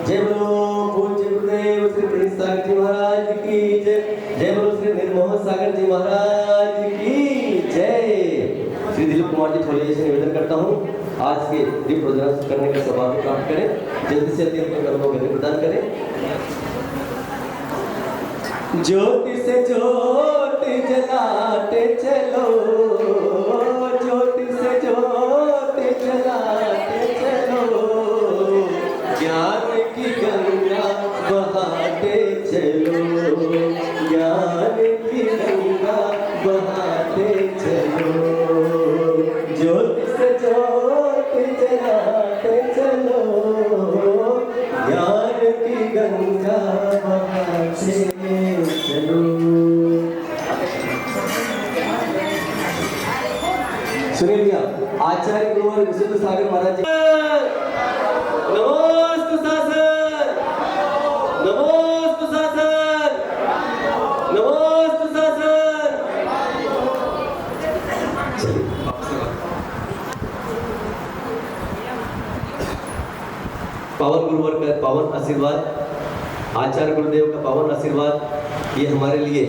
जय बोलो पूज्य गुरुदेव श्री प्रणीत सागर जी महाराज की जय। जय बोलो श्री निर्मोह सागर जी महाराज की जय। श्री दिलीप कुमार जी थोड़े से निवेदन करता हूँ आज के दीप प्रज्वलन करने का सौभाग्य प्राप्त करें, जल्दी से जल्दी अपने कर्मों को प्रदान करें। ज्योति से ज्योति जलाते चलो, ज्योति से ज्योति जलाते चलो, ज्ञान की गंगा बहाते चलो, ज्ञान की गंगा बहाते चलो, ज्योति से ज्योति जलाते चलो, ज्ञान की गंगा बहाते चलो। सुनिए भैया, आचार्य गुरुवर विशुद्ध सागर महाराज जी नमोस्तु शासन, नमोस्तु शासन, नमोस्तु शासन। पावन गुरुवर का पावन आशीर्वाद, आचार्य गुरुदेव का पावन आशीर्वाद, ये हमारे लिए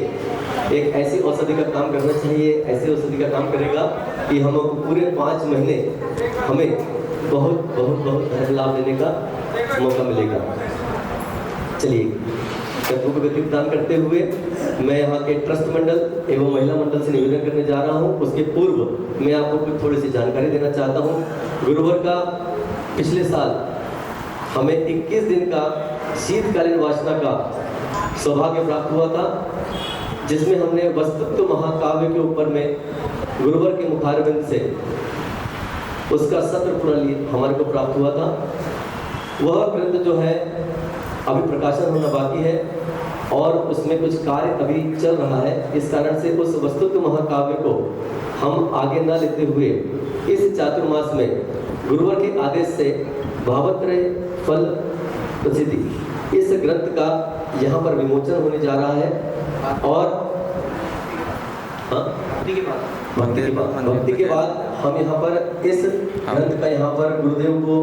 एक ऐसी औषधि का काम करना चाहिए, ऐसी औषधि का काम करेगा कि हम पूरे 5 महीने हमें बहुत बहुत बहुत धन लाभ देने का मौका मिलेगा। चलिए कर्मों को गति प्रदान करते हुए मैं यहाँ के ट्रस्ट मंडल एवं महिला मंडल से निवेदन करने जा रहा हूँ। उसके पूर्व मैं आपको कुछ थोड़ी सी जानकारी देना चाहता हूँ। गुरुवर का पिछले साल हमें 21 दिन का शीतकालीन वासना का सौभाग्य प्राप्त हुआ था, जिसमें हमने वस्तुत्व महाकाव्य के ऊपर में गुरुवर के मुखारबिंद से उसका सत्र पूरा हमारे को प्राप्त हुआ था। वह ग्रंथ जो है अभी प्रकाशन होना बाकी है और उसमें कुछ कार्य अभी चल रहा है। इस कारण से उस वस्तुत्व महाकाव्य को हम आगे न लेते हुए इस चातुर्मास में गुरुवर के आदेश से भावत्रय फल प्रसिद्धि इस ग्रंथ का यहाँ पर विमोचन होने जा रहा है। और भक्ति के बाद हम यहाँ पर इस ग्रंथ का यहाँ पर गुरुदेव को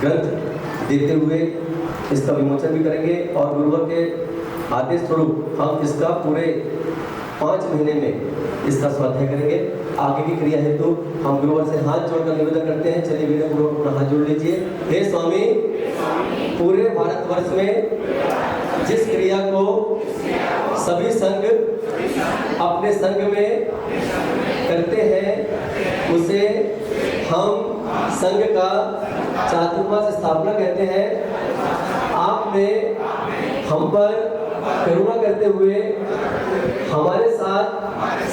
ग्रंथ देते हुए इसका विमोचन भी करेंगे और गुरुवर के आदेश स्वरूप हम इसका पूरे 5 महीने में इसका स्वाध्याय करेंगे। आगे की क्रिया हेतु हम गुरुवर से हाथ जोड़कर निवेदन करते हैं। चलिए वीर गुरुवर अपना हाथ जोड़ लीजिए। हे स्वामी, पूरे भारतवर्ष में जिस क्रिया को सभी संघ अपने संघ में करते हैं उसे हम संघ का चातुर्मास स्थापना कहते हैं। आपने हम पर करुणा करते हुए हमारे साथ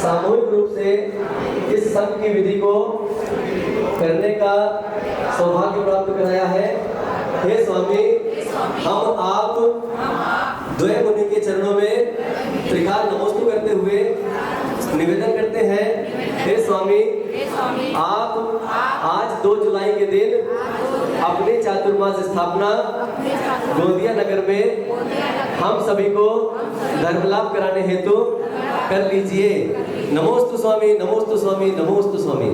सामूहिक रूप से इस संघ की विधि को करने का सौभाग्य प्राप्त कराया है। हे स्वामी, हम आप द्वय मुनि के चरणों में त्रिकाल नमोस्तु करते हुए निवेदन करते हैं। हे स्वामी, आप आज 2 जुलाई के दिन अपने चातुर्मास स्थापना गोंदिया नगर में हम सभी को धर्म लाभ कराने हेतु कर लीजिए। नमोस्तु स्वामी, नमोस्तु स्वामी, नमोस्तु स्वामी।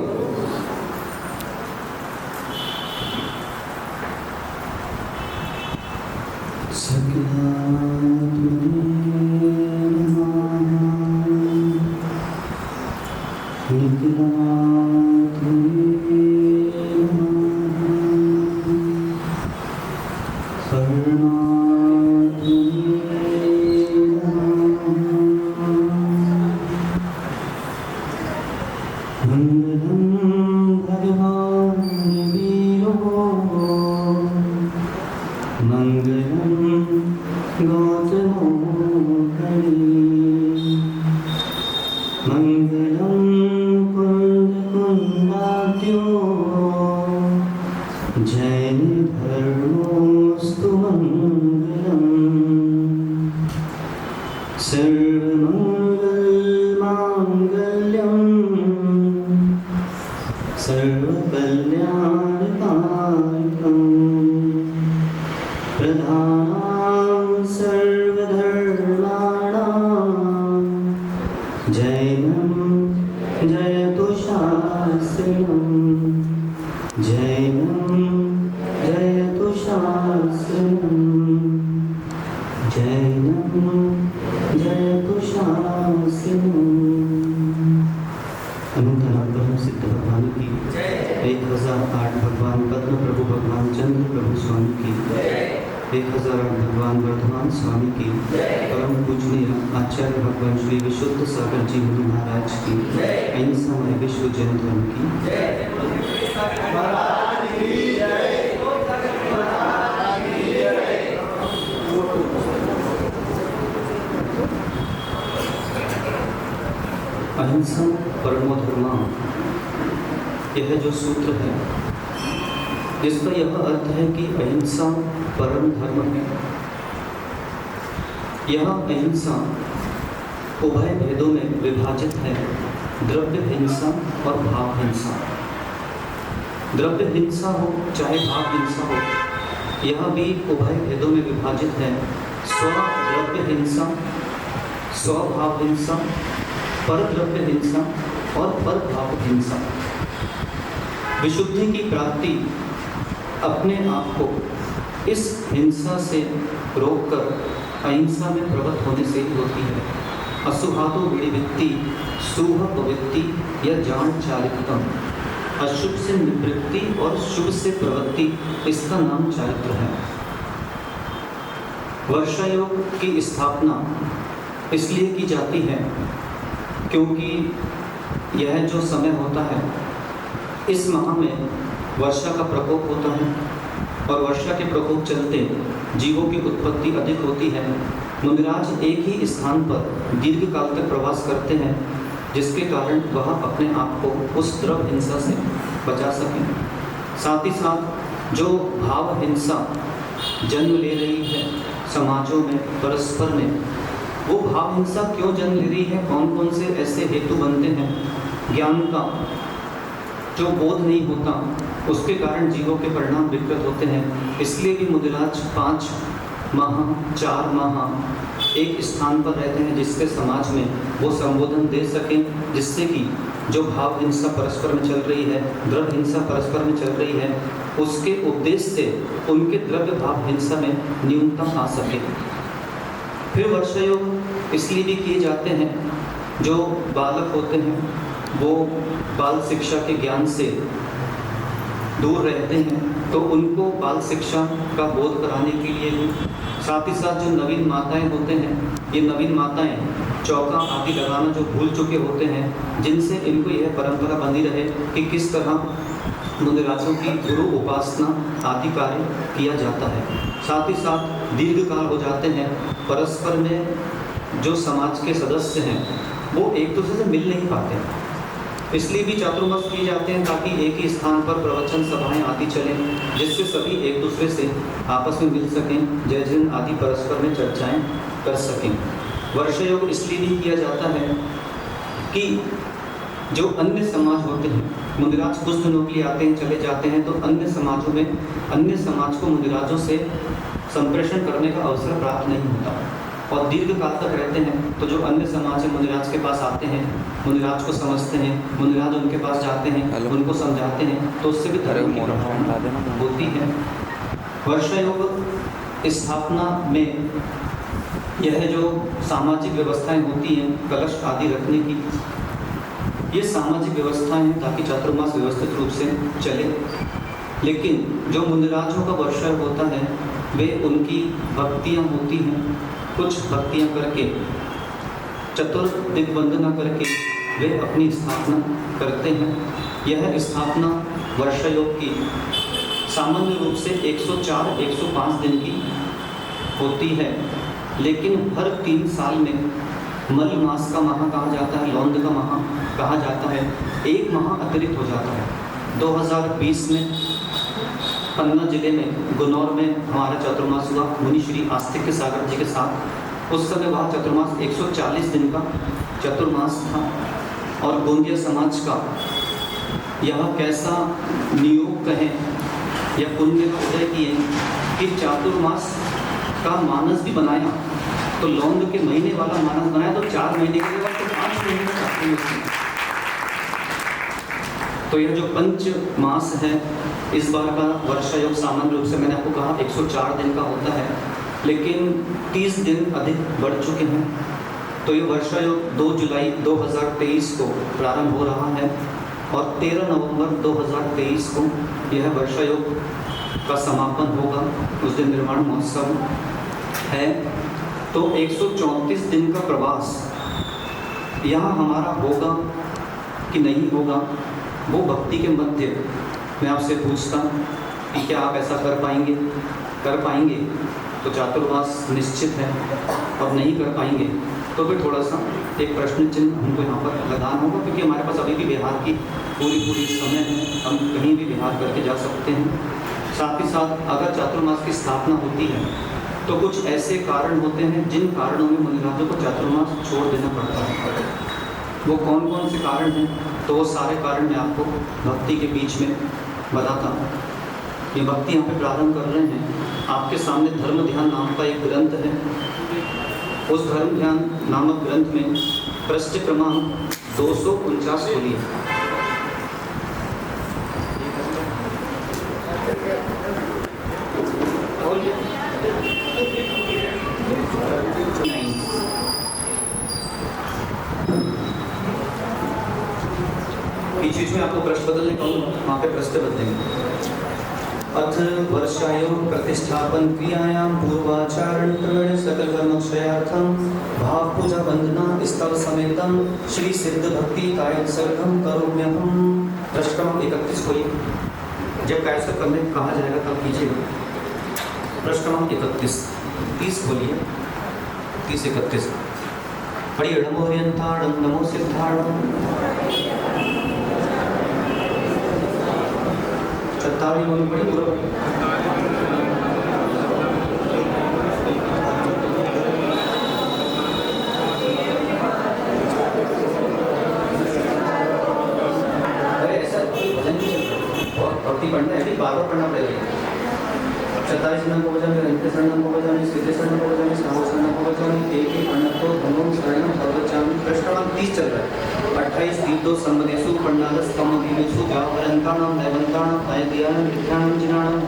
जयतु शास्त्रम् रामचंद्र प्रभु स्वामी की, 1008 भगवान वर्धमान स्वामी की, परम पूजनीय आचार्य भगवान श्री विशुद्ध सागर जी गुरु महाराज की, अहिंसामय विश्व जैन धर्म की। अहिंसा परमो धर्मा, यह जो सूत्र है जिसका यह अर्थ है कि अहिंसा परम धर्म है। यह अहिंसा उभय भेदों में विभाजित है, द्रव्य हिंसा और भाव हिंसा। द्रव्य हिंसा हो चाहे भाव हिंसा हो, यह भी उभय भेदों में विभाजित है। स्वद्रव्य हिंसा, स्वभाव हिंसा, परद्रव्य हिंसा और परभाव हिंसा। विशुद्धि की प्राप्ति अपने आप को इस हिंसा से रोककर अहिंसा में प्रवृत्त होने से ही होती है। असुहातो विनिवृत्ति, शुभ प्रवृत्ति या जान चारित्रम, अशुभ से निवृत्ति और शुभ से प्रवृत्ति, इसका नाम चारित्र है। वर्षा योग की स्थापना इसलिए की जाती है क्योंकि यह जो समय होता है, इस माह में वर्षा का प्रकोप होता है और वर्षा के प्रकोप चलते जीवों की उत्पत्ति अधिक होती है। मुनिराज एक ही स्थान पर दीर्घ काल तक प्रवास करते हैं, जिसके कारण वह अपने आप को उस द्रव्य हिंसा से बचा सकें। साथ ही साथ जो भाव हिंसा जन्म ले रही है समाजों में, परस्पर में, वो भाव हिंसा क्यों जन्म ले रही है, कौन कौन से ऐसे हेतु बनते हैं। ज्ञान का जो बोध नहीं होता, उसके कारण जीवों के परिणाम विकृत होते हैं। इसलिए भी मुनिराज 5 माह 4 माह एक स्थान पर रहते हैं, जिससे समाज में वो संबोधन दे सकें, जिससे कि जो भाव हिंसा परस्पर में चल रही है, द्रव्य हिंसा परस्पर में चल रही है, उसके उपदेश से उनके द्रव्य भाव हिंसा में न्यूनतम आ सके। फिर वर्षा योग इसलिए भी किए जाते हैं, जो बालक होते हैं वो बाल शिक्षा के ज्ञान से दूर रहते हैं, तो उनको बाल शिक्षा का बोध कराने के लिए भी, साथ ही साथ जो नवीन माताएं होते हैं, ये नवीन माताएं चौका आदि लगाना जो भूल चुके होते हैं, जिनसे इनको यह परंपरा बनी रहे कि किस तरह मुनिराजों की गुरु उपासना आदि कार्य किया जाता है। साथ ही साथ दीर्घ काल हो जाते हैं, परस्पर में जो समाज के सदस्य हैं वो एक दूसरे से मिल नहीं पाते, इसलिए भी चातुर्मास किए जाते हैं, ताकि एक ही स्थान पर प्रवचन सभाएं आदि चलें, जिससे सभी एक दूसरे से आपस में मिल सकें, जय जन आदि परस्पर में चर्चाएं कर सकें। वर्षा योग इसलिए भी किया जाता है कि जो अन्य समाज होते हैं, मुनिराज कुछ दिनों के लिए आते हैं, चले जाते हैं, तो अन्य समाजों में अन्य समाज को मुनिराजों से संप्रेषण करने का अवसर प्राप्त नहीं होता और दीर्घ काल तक रहते हैं। तो जो अन्य समाज है मुनिराज के पास आते हैं, मुनिराज को समझते हैं, मुनिराज उनके पास जाते हैं, उनको समझाते हैं, तो उससे भी धर्म की प्रभावना होती है। वर्षा योग स्थापना में यह जो सामाजिक व्यवस्थाएं होती हैं, कलश आदि रखने की, ये सामाजिक व्यवस्थाएं हैं ताकि चातुर्मास व्यवस्थित रूप से चले। लेकिन जो मुनिराजों का वर्षा होता है, वे उनकी भक्तियाँ होती हैं, कुछ भक्तियाँ करके, चतुर्दिग्वंदना करके वे अपनी स्थापना करते हैं। यह स्थापना वर्षा योग की सामान्य रूप से 104-105 दिन की होती है, लेकिन हर 3 साल में मल मास का माह कहा जाता है, लौंद का माह कहा जाता है, एक माह अतिरिक्त हो जाता है। 2020 में पन्ना जिले में गुनौर में हमारा चातुर्मास हुआ मुनि श्री आस्तिक्य सागर जी के साथ। उस समय वह चातुर्मास 140 दिन का चातुर्मास था और गोंदिया समाज का यह कैसा नियोग कहें या पुण्य का उदय किए कि चातुर्मास का मानस भी बनाया, तो लौंद के महीने वाला मानस बनाया, तो 4 महीने के बाद तो 5 महीने का चातुर्मास। तो यह जो पंच मास है, इस बार का वर्षा योग सामान्य रूप से मैंने आपको कहा 104 दिन का होता है, लेकिन 30 दिन अधिक बढ़ चुके हैं। तो ये वर्षा योग 2 जुलाई 2023 को प्रारंभ हो रहा है और 13 नवंबर 2023 को यह वर्षा योग का समापन होगा, उस दिन निर्वाण महोत्सव है। तो 134 दिन का प्रवास यहाँ हमारा होगा कि नहीं होगा, वो भक्ति के मध्य मैं आपसे पूछता कि क्या आप ऐसा कर पाएंगे? कर पाएंगे तो चातुर्मास निश्चित है, और नहीं कर पाएंगे तो फिर थोड़ा सा एक प्रश्न चिन्ह हमको यहाँ पर लगाना होगा, क्योंकि हमारे पास अभी भी बिहार की पूरी समय है, हम कहीं भी बिहार करके जा सकते हैं। साथ ही साथ अगर चातुर्मास की स्थापना होती है तो कुछ ऐसे कारण होते हैं जिन कारणों में मुनिराजों को चातुर्मास छोड़ देना पड़ता है। वो कौन कौन से कारण हैं, तो वो सारे कारण मैं आपको भक्ति के बीच में बताता हूँ। ये भक्ति यहाँ पे प्रारंभ कर रहे हैं। आपके सामने धर्म ध्यान नाम का एक ग्रंथ है। उस धर्म ध्यान नामक ग्रंथ में पृष्ठ क्रमांक 249 खोलिए। बीच में आपको पृष्ठ बदलने कहूँगा, वहाँ पे पृष्ठ बदलेंगे। अथ वर्षायों प्रतिष्ठापन क्रियायां पूर्वाचारण क्रमेण सकल कर्मक्षयार्थम भाव पूजा वंदना स्तव समेतम श्री सिद्ध भक्ति कायोत्सर्गम करोम्यहम्। पृष्ठ क्रमांक 31 खोलिए। जब कायोत्सर्ग करने कहा जाएगा तब कीजिएगा। पृष्ठ क्रमांक 30 खोलिए। 30-31 पढ़िए। नमो हरियंताणं नमो सिद्धाणं। छत्तारी बोली पड़ी पूरा। अरे ऐसा भजन नहीं चल रहा, बहुत भक्ति पढ़ना है, बार-बार पढ़ना पड़ेगा। 47 शरणं को बजाने, अंत्य शरणं को बजाने, स्थिति शरणं को बजाने, साहु शरणं को बजाने, एक अनंतो धर्मं शरणं सर्वचामि। पृष्ठ क्रमांक 30 चल रहा है। 28 दीप्तो संवदेषु पंडालस्तमदीवेषु जावरन्ताणां दैवन्ताणां आयत्यानां विद्यानां जिनानां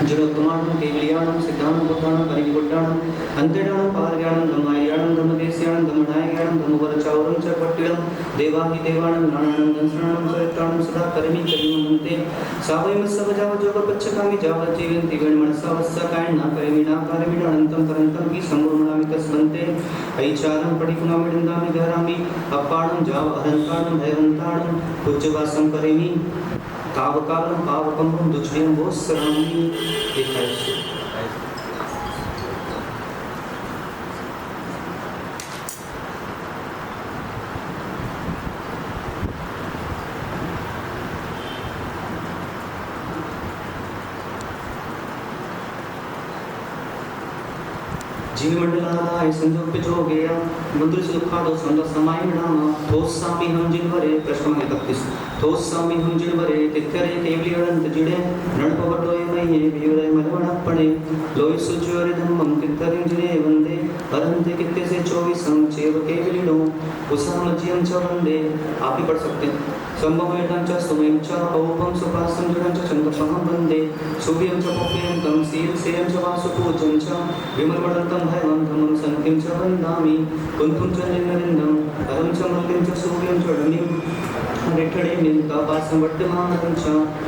जिनोत्तमानां केवलियानां सिद्धानां बुद्धानां परिनिगुड्डानां अंतर्याणां पारयाणां धम्मायाणां धम्मदेस्याणां धम्मनायकाणां धम्मवरचावरं च पट्टिलं देवाहि देवानां नानानां दंसनानां चरित्राणां सदा करिमि करिमन्ते सावयम सबजाव जोगपच्छकामि जावजीवन्ति गणमनसा वस्सकायं न करिमि अनन्तं परन्तं कि संगुणमनामि तस्मन्ते ऐचारं पठिकुणामिडन्दामि धरामि अपाणं जाव अहंताणं भयवन्ताणं पूज्यवासं करिमि तावकालं पावकं दुष्टिं वोस्सरामि। जीव मंडलाय संजोग पे जो गया मंदिर से दुखा दो संग समाय नामा थोस सामी हम जिन भरे। प्रश्न 31 थोस सामी हम जिन भरे तिथरे केवली अनंत जिड़े रण पवटोय मये वियुरे मलवणपणे लोय सुजोरे धम्मं तिथरे जिने वंदे अरंते कित्ते से 24 संचेव केवली नो उसामजियं च वंदे। आप ही पढ़ सकते हैं। संभवेदं च सुमें च औपम सुपासं जुरं च चंद्रपहं वंदे सूर्यं च पौप्यन्तं शीलसेयं च वासुपूजं च विमलमडन्तं भयं धम्मं सन्तिं च वन्दामि कुन्तुं च निर्मलिन्दं अरं च मल्लिं च सूर्यं च ढमिं रिठणे निन्दापासं वट्टमानं च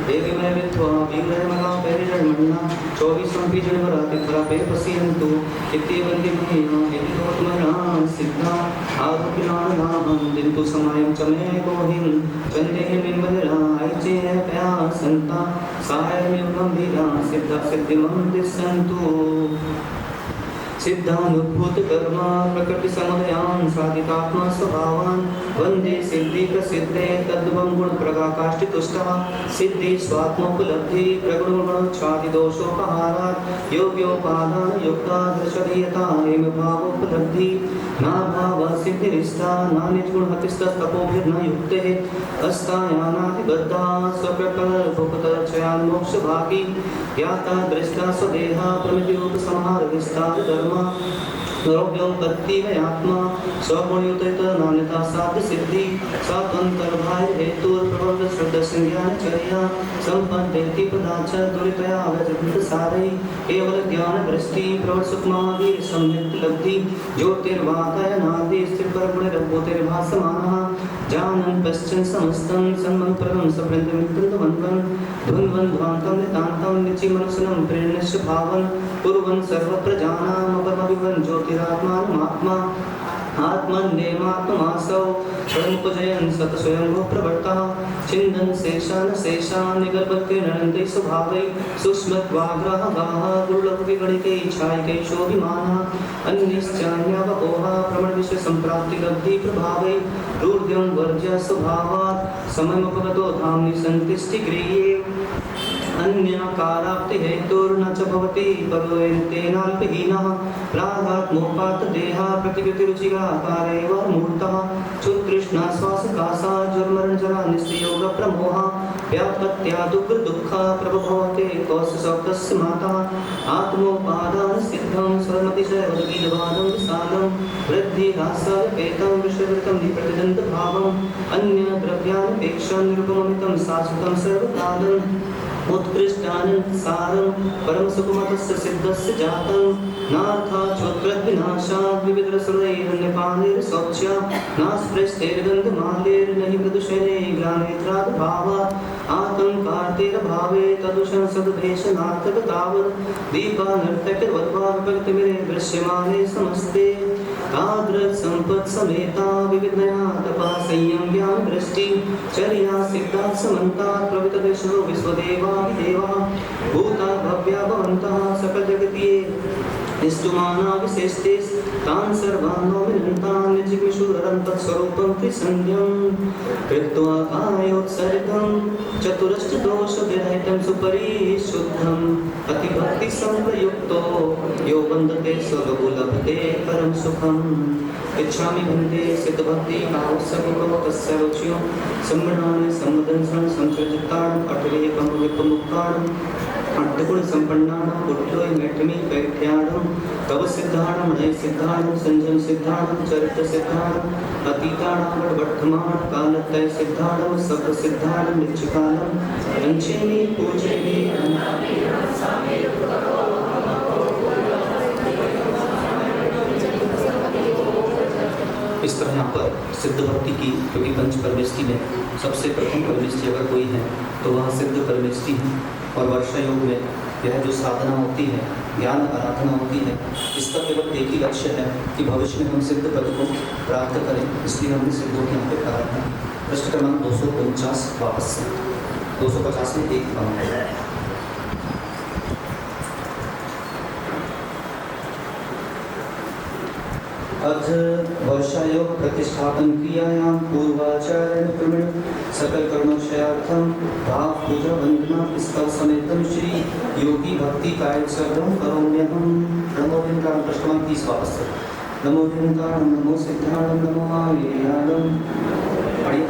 देवीमय विद्वा वीरमला पेरिजन्मन्ना 24 संपिजन्मरा तिथरा पे पश्यन्तु इत्येवं दिनेन इति दोत्मना सिद्धा आरोपिणानां दिन्तु समायं च मे गोहिं चंदेह निर्मला ऐचे प्यासंता सायमेव गंभीरा सिद्धा सिद्धिमं दिसन्तु सिद्धानुभूत कर्मा प्रकृति समुदयान साधिकात्मा स्वभावान वंदे सिद्धि प्रसिद्धे तद्वं गुण प्रकाकाष्टि तुष्टः सिद्धि स्वात्मोपलब्धि प्रगुण गुणोच्छादि दोषोपहारात् योग्योपादान युक्ता दर्शनीयता एव भावोपलब्धि ना भाव सिद्धिरिष्टा ना निर्गुण हतिस्तपोभिर्न युक्ते अस्तायानाधिबद्धा स्वप्रकल्पोपतर्चयान् मोक्ष भागी ज्ञाता दृष्टा स्वदेहा प्रमितिरूप संहार विस्तार धर्म द्रव्योपत्ति में आत्मा स्वगुणयुत नान्यता साध्य सिद्धि सात्वंतर्भाय हेतु प्रबंध श्रद्धा संज्ञान चर्या संपन्नेति पदाच दुरितया व्यजत सारै केवल ज्ञान वृष्टि प्रवल सुखमादि सम्यक लब्धि ज्योतिर्वादयनादि स्थिर पर गुण रघुतिर्भासमानः जानन् पश्चन् समस्तं सन्मं परमं सप्रेन्द्रमित्रवन्वन् ध्वन्वन् ध्वान्तं नितान्तं निचिमनुसनं प्रेरणस्य भावन् कुर्वन् सर्वप्रजानाम् अपरमभिवन् ज्योतिरात्मानमात्मा आत्मन्नेमात्ममासौ स्वयमुपजयन् सत स्वयंभू प्रवर्तः छिन्दन् शेषान् निगर्भत्केनन्दे स्वभावै सूक्ष्मत्वाग्रहगाः दुर्लभविगणिते छायकैशोऽभिमानः अन्यश्चान्यावपोहा प्रमणविषयसम्प्राप्तिलब्धि प्रभावै रूढ्यं वर्ज्य स्वभावात् समयमुपगतो धाम्नि सन्तिष्ठिगृह्ये अन्यकाराप्ति हेतुर्न च भवति परोऽन्तेनाल्पहीनः प्रागात्मोपात देहा प्रतिकृतिरुचिराकारेव मूर्तः क्षुतृष्णा श्वासकाशा ज्वरमरणजरा निस्योगप्रमोहा व्यापत्या दुःखा प्रभवते कौशशब्दस्य माता आत्मोपादानसिद्धं स्वरमतिशयवद्गीतवादं विषादं वृद्धिहासपेतं विषयवृतं निप्रतिदन्तभावम् अन्यद्रव्यानपेक्षं निरुपममितं शाश्वतं सर्वकालम् उत्कृष्टानसारं परमसुखमतस्य सिद्धस्य जातं नार्थाच्युत्प्रद्विनाशात् विविधरसुरैरन्यपानैर्शौच्या नास्पृष्टैर्गन्धमाल्यैर्नहि मृदुशैले ग्लानेत्रादभावात् आतङ्कार्तेरभावे तदुषं सद्भेषणार्थकतावत् दीपानर्तकवद्वा विभक्तिमिरे दृश्यमाने समस्ते तादृक्सम्पत्समेता विविधया तपा संयम्या दृष्टि चर्या सिद्धा समन्तात् प्रवितदेशो विश्वदेवा देवा भूता भव्या भवन्तः सकलजगति निष्ठुमाना विशेषते तान् सर्वान् नौमिनन्तान् निजिग्मिषुररं तत्स्वरूपं त्रिसन्ध्यं कृत्वा कायोत्सर्गं चतुरष्टदोषविरहितं सुपरिशुद्धम् अतिभक्तिसंप्रयुक्तो यो वन्दते स्वगुलभते परं सुखम् इच्छामि वन्दे सिद्धभक्ति भावसगुरो तस्य रुच्यो सम्मणानि सम्मदंसं संसृजितान् अटवीकं विपमुक्तान् अट्टगुण संपन्नानां पुट्लोय मेठमी पैठ्याणं तव सिद्धाणं नय सिद्धाणं संजम सिद्धाणं चरित्र सिद्धाणं अतीताणं वर्तमान कालत्रय सिद्धाणं सब सिद्धाणं नित्यकालं रंचेमि पूजयमि इस तरह यहाँ पर सिद्ध भक्ति की, क्योंकि पंच परमेष्टि में सबसे प्रथम परमेष्टि अगर कोई है तो वह सिद्ध परमेष्टि है। और वर्षा योग में यह जो साधना होती है, ज्ञान आराधना होती है, इसका केवल एक ही लक्ष्य है कि भविष्य में हम सिद्ध पद को प्राप्त करें। इसलिए हमने सिद्धों की यहाँ पे प्रार्थना। पृष्ठ क्रमांक 249 वापस से 250 में एक कम है। अथ वर्षायोग प्रतिष्ठापन क्रियायां पूर्वाचारण क्रमेण सकल कर्मोक्षयार्थम भाव पूजा वंदना स्कल समेतम श्री योगी भक्ति काय सर्वं करोम्यहम्। नमो ओंकार प्रश्न 30 वापस नमो ओंकार नमो सिद्धाणं नमो आर्याणं। पढ़िए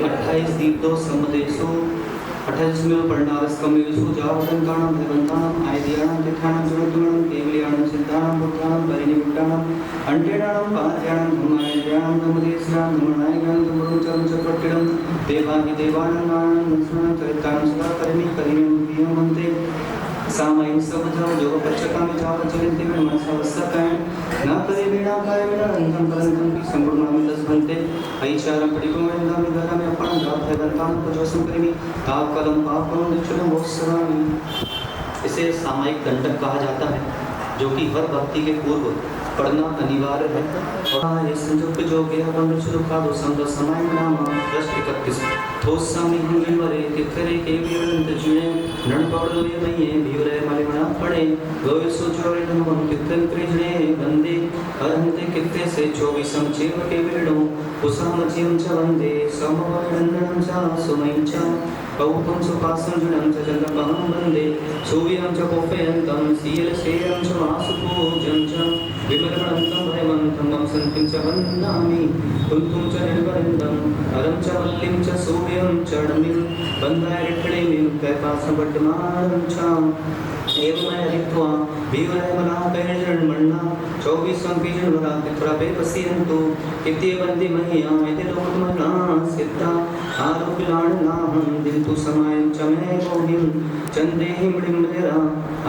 28 दीप्तो सम्मदेशो 28 में पर्णारस्कमेषु जावदंतानां भगवन्तानां आयदियानां तिथानां जुणुतुणां केवल्यानां सिद्धानां बुद्धानां परिनिविट्टानां अंटेनां पाद्यानां धम्मायद्यानां धम्मदेशानां धम्मनायकानां धम्मरुचरं चक्रट्टिडं देवाहि देवानां नानां चरितानां सदा करिणीं मन्ते सामयिक सबजो जो पक्षकामी जाव चलिते में मनसा वसकाय ना करे बिना काय बिना अंतम परंतम की संपूर्ण नाम 10 बनते ऐचारम पटिको में नाम द्वारा में अपन जात है दंतान को जो संकरिमी ताप कलम पाप कलम दिक्षण मोक्षरामी। इसे सामयिक दंडक कहा जाता है, जो कि हर भक्ति के पूर्व पढ़ना अनिवार्य है। और ये संयोग जो के अपन सुखा दो संग समय नाम पृष्ठ 31 थोसामी हुई वरे तिखरे के विरंत जुए नन पड़ो ये नहीं भीरे मलिमना पड़े गोय सोचोरे नमन कितन त्रिजने बंदे अरहंते कित्ते से 24 संचेव के विरडो उसाम जीवन च वंदे समवंदनम च सुमयं च पौतं सुपासं जनं च चन्द्रमहं वन्दे सूर्यं च कोपयन्तं शीलशेयं च वासुपूजं च विमलमनन्तं भयमन्तं मम सन्तिं च वन्दामि कुन्तुं च निर्वरिन्दं हरं च वल्लीं च सूर्यं च नमिं वन्दाय ऋक्षणीं कैकासं वड्डमानं च एवं हरित्वा वीरमलाकैर्जन्मण्णा 24 बीजन्मला पित्रा बेपस्यन्तु कित्ये वन्दे मह्या इति लोकमना सिद्धा आरोग्यलाणनाहं दिन्तु समायं च मे भोगिं चन्देहि मृङ्मरा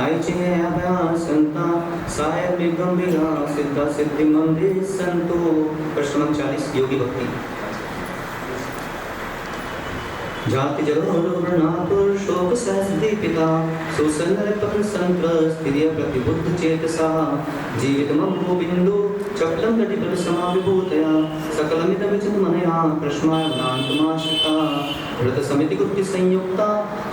आयचे अभ्यासन्ता सायं गम्भीरा सिद्धा सिद्धिं मन्दिर सन्तु। प्रश्न 40 योगी भक्ति। जाति जरोरुणापुर शोक सहस्ति पिता सुसंरपन संत्रस्त्रिय प्रतिबुद्ध चेतसा जीवितमं गोविन्दो चपलं प्रतिबल समाविभूतया सकलमिदमिचित मनया प्रश्नायनान्तमाश्रिता व्रत समिति कृति संयुक्ता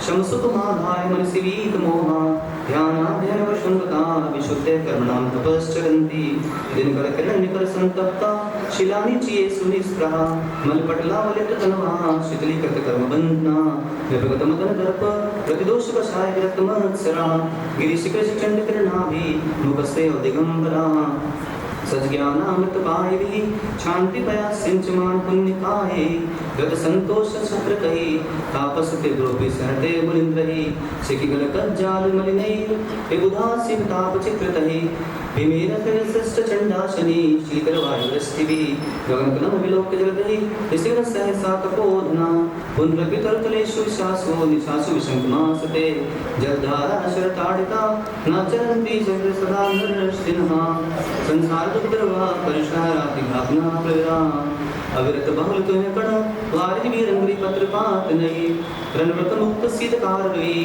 शमसुखमाधाय मनसि वीतमोहा ध्यानाध्ययन वशंगता विशुद्धे कर्मणां तपश्चरन्ति दिनकर किरणनिकर संतप्ता शिलानिचये सुनिस्पृहा मलपटलावलित तनवा शीतलीकृत कर्मबन्धना विभगत मदन दर्प प्रतिदोष कषाय विरक्तमत्सरा गिरिशिखर चण्डकिरणाभि मुखस्य दिगंबरा सज्ञानामृत पायि शांति पया सिंचमान पुण्यकाये गत संतोष सकृतहि तापस ते ग्रोपि सहते मुनिन्द्रहि सिकिगल कज्जाल मलिनै विबुधासि ताप चित्रतहि विमेर फिरसष्ट चंडाशनि शीतल वायुरस्तिभि गगनकलम विलोक जलदहि विसिर सहसा कपोधना पुनरपितरतलेषु विशासो निशासु विशंकमासते जलधारा शरताडिता नाचरन्ति जगत् सदा नरश्चिन्हा संसार दुर्वा परिशाराति भावना प्रविरा अविरत बहुल तुम कण वारिज वीरंगरी पत्र पात नहीं रणव्रत मुक्त सीत कारवी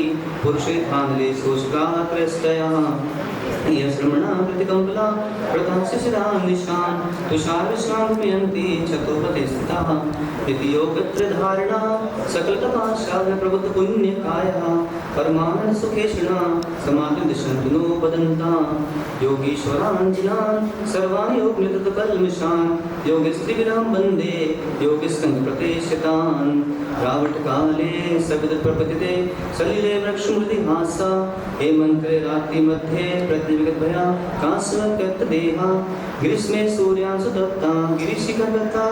पुरुषे थानले सोचका त्रस्तया यश्रमणा प्रतिकंपला प्रदास्य शिरा निशान तुषार विश्राम भयंती चतुर्पति स्थिता इति योगत्र धारणा सकल तपाशाल प्रबुद्ध पुण्य काया परमानंद सुखेषणा समाधि दिशन्तु नो पदन्ता योगीश्वरांजनान सर्वाणि योग निरत कल्मषान योगिस्त्रि विराम वन्दे योगिस्कंद प्रतिष्ठितान रावट काले सविद प्रपतिते सलिले वृक्ष मृति हासा हे मंत्रे रात्रि मध्ये प्रतिविगत भया कास्वकत देहा ग्रीष्मे सूर्यांशु दत्ता गिरिशिखरगता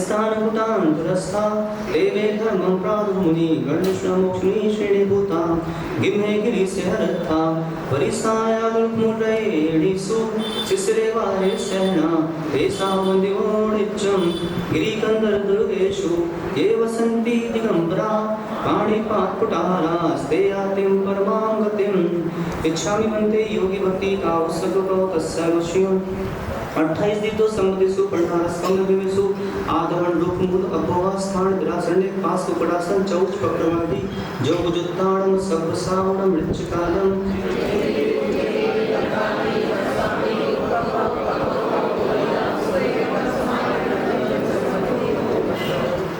स्थानभूतान्तरस्था देवे धर्मं प्रादुमुनि गणेशमोक्षणी श्रेणीभूता गिम्हे गिरिशहरथा परिसायागुमुरैणीषु शिशिरेवारे सहना तेषां वन्द्योनित्यं गिरिकन्दरदुर्गेषु ये वसन्ति दिगम्बरा पाणिपात्कुटारास्ते यातिं परमां गतिम् इच्छामि मन्ते योगी भक्ति कावसगो तस्सर्वस्यम् 28 दीतो संबंधिसु स्कंदविसु आदवन रूप मूल अपोवा स्थान विरासरण्य पास उपडासन चौच पक्रवादी जो गुजुत्ताणम सर्वसावणम मृच्छकालम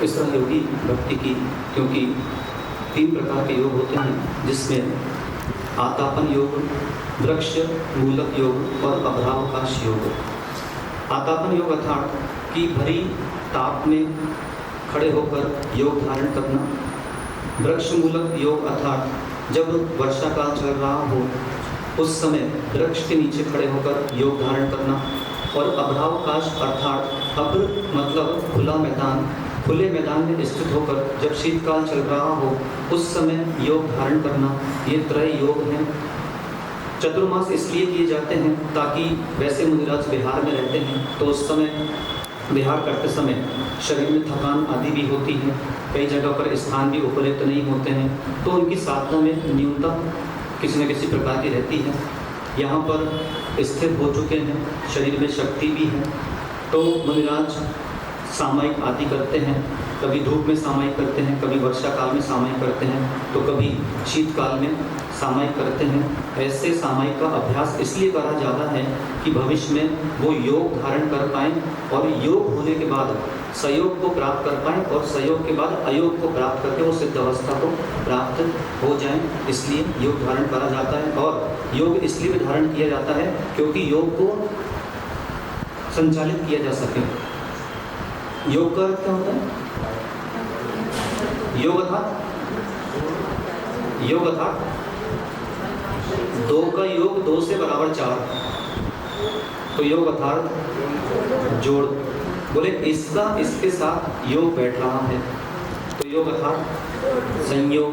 इस तरह योगी भक्ति की, क्योंकि 3 प्रकार के योग होते हैं जिसमें आतापन योग, वृक्ष मूलक योग और अभ्रावकाश योग। आतापन योग अर्थात कि भरी ताप में खड़े होकर योग धारण करना। वृक्ष मूलक योग अर्थात जब वर्षा काल चल रहा हो उस समय वृक्ष के नीचे खड़े होकर योग धारण करना। और अभ्रावकाश अर्थात अभ्र मतलब खुला मैदान, खुले मैदान में स्थित होकर जब शीतकाल चल रहा हो उस समय योग धारण करना। ये त्रय योग हैं। चतुर्मास इसलिए किए जाते हैं ताकि वैसे मुनिराज बिहार में रहते हैं तो उस समय विहार करते समय शरीर में थकान आदि भी होती है, कई जगह पर स्थान भी उपलब्ध नहीं होते हैं, तो उनकी साधना में न्यूनता किसी न किसी प्रकार की रहती है। यहाँ पर स्थिर हो चुके हैं, शरीर में शक्ति भी है, तो मुनिराज सामयिक आदि करते हैं। कभी धूप में सामयिक करते हैं, कभी वर्षा काल में सामयिक करते हैं, तो कभी शीतकाल में सामयिक करते हैं। ऐसे सामयिक का अभ्यास इसलिए करा जाता है कि भविष्य में वो योग धारण कर पाएँ और योग होने के बाद संयोग को प्राप्त कर पाएँ और संयोग के बाद अयोग को प्राप्त करके वो सिद्ध अवस्था को प्राप्त हो जाएं। इसलिए योग धारण करा जाता है। और योग इसलिए भी धारण किया जाता है क्योंकि योग को संचालित किया जा सके। योग का अर्थ क्या होता है? योग अर्थात योग अर्थात 2 का योग 2 से बराबर 4, तो योग अर्थात जोड़। बोले इसका इसके साथ योग बैठ रहा है, तो योग अर्थात संयोग,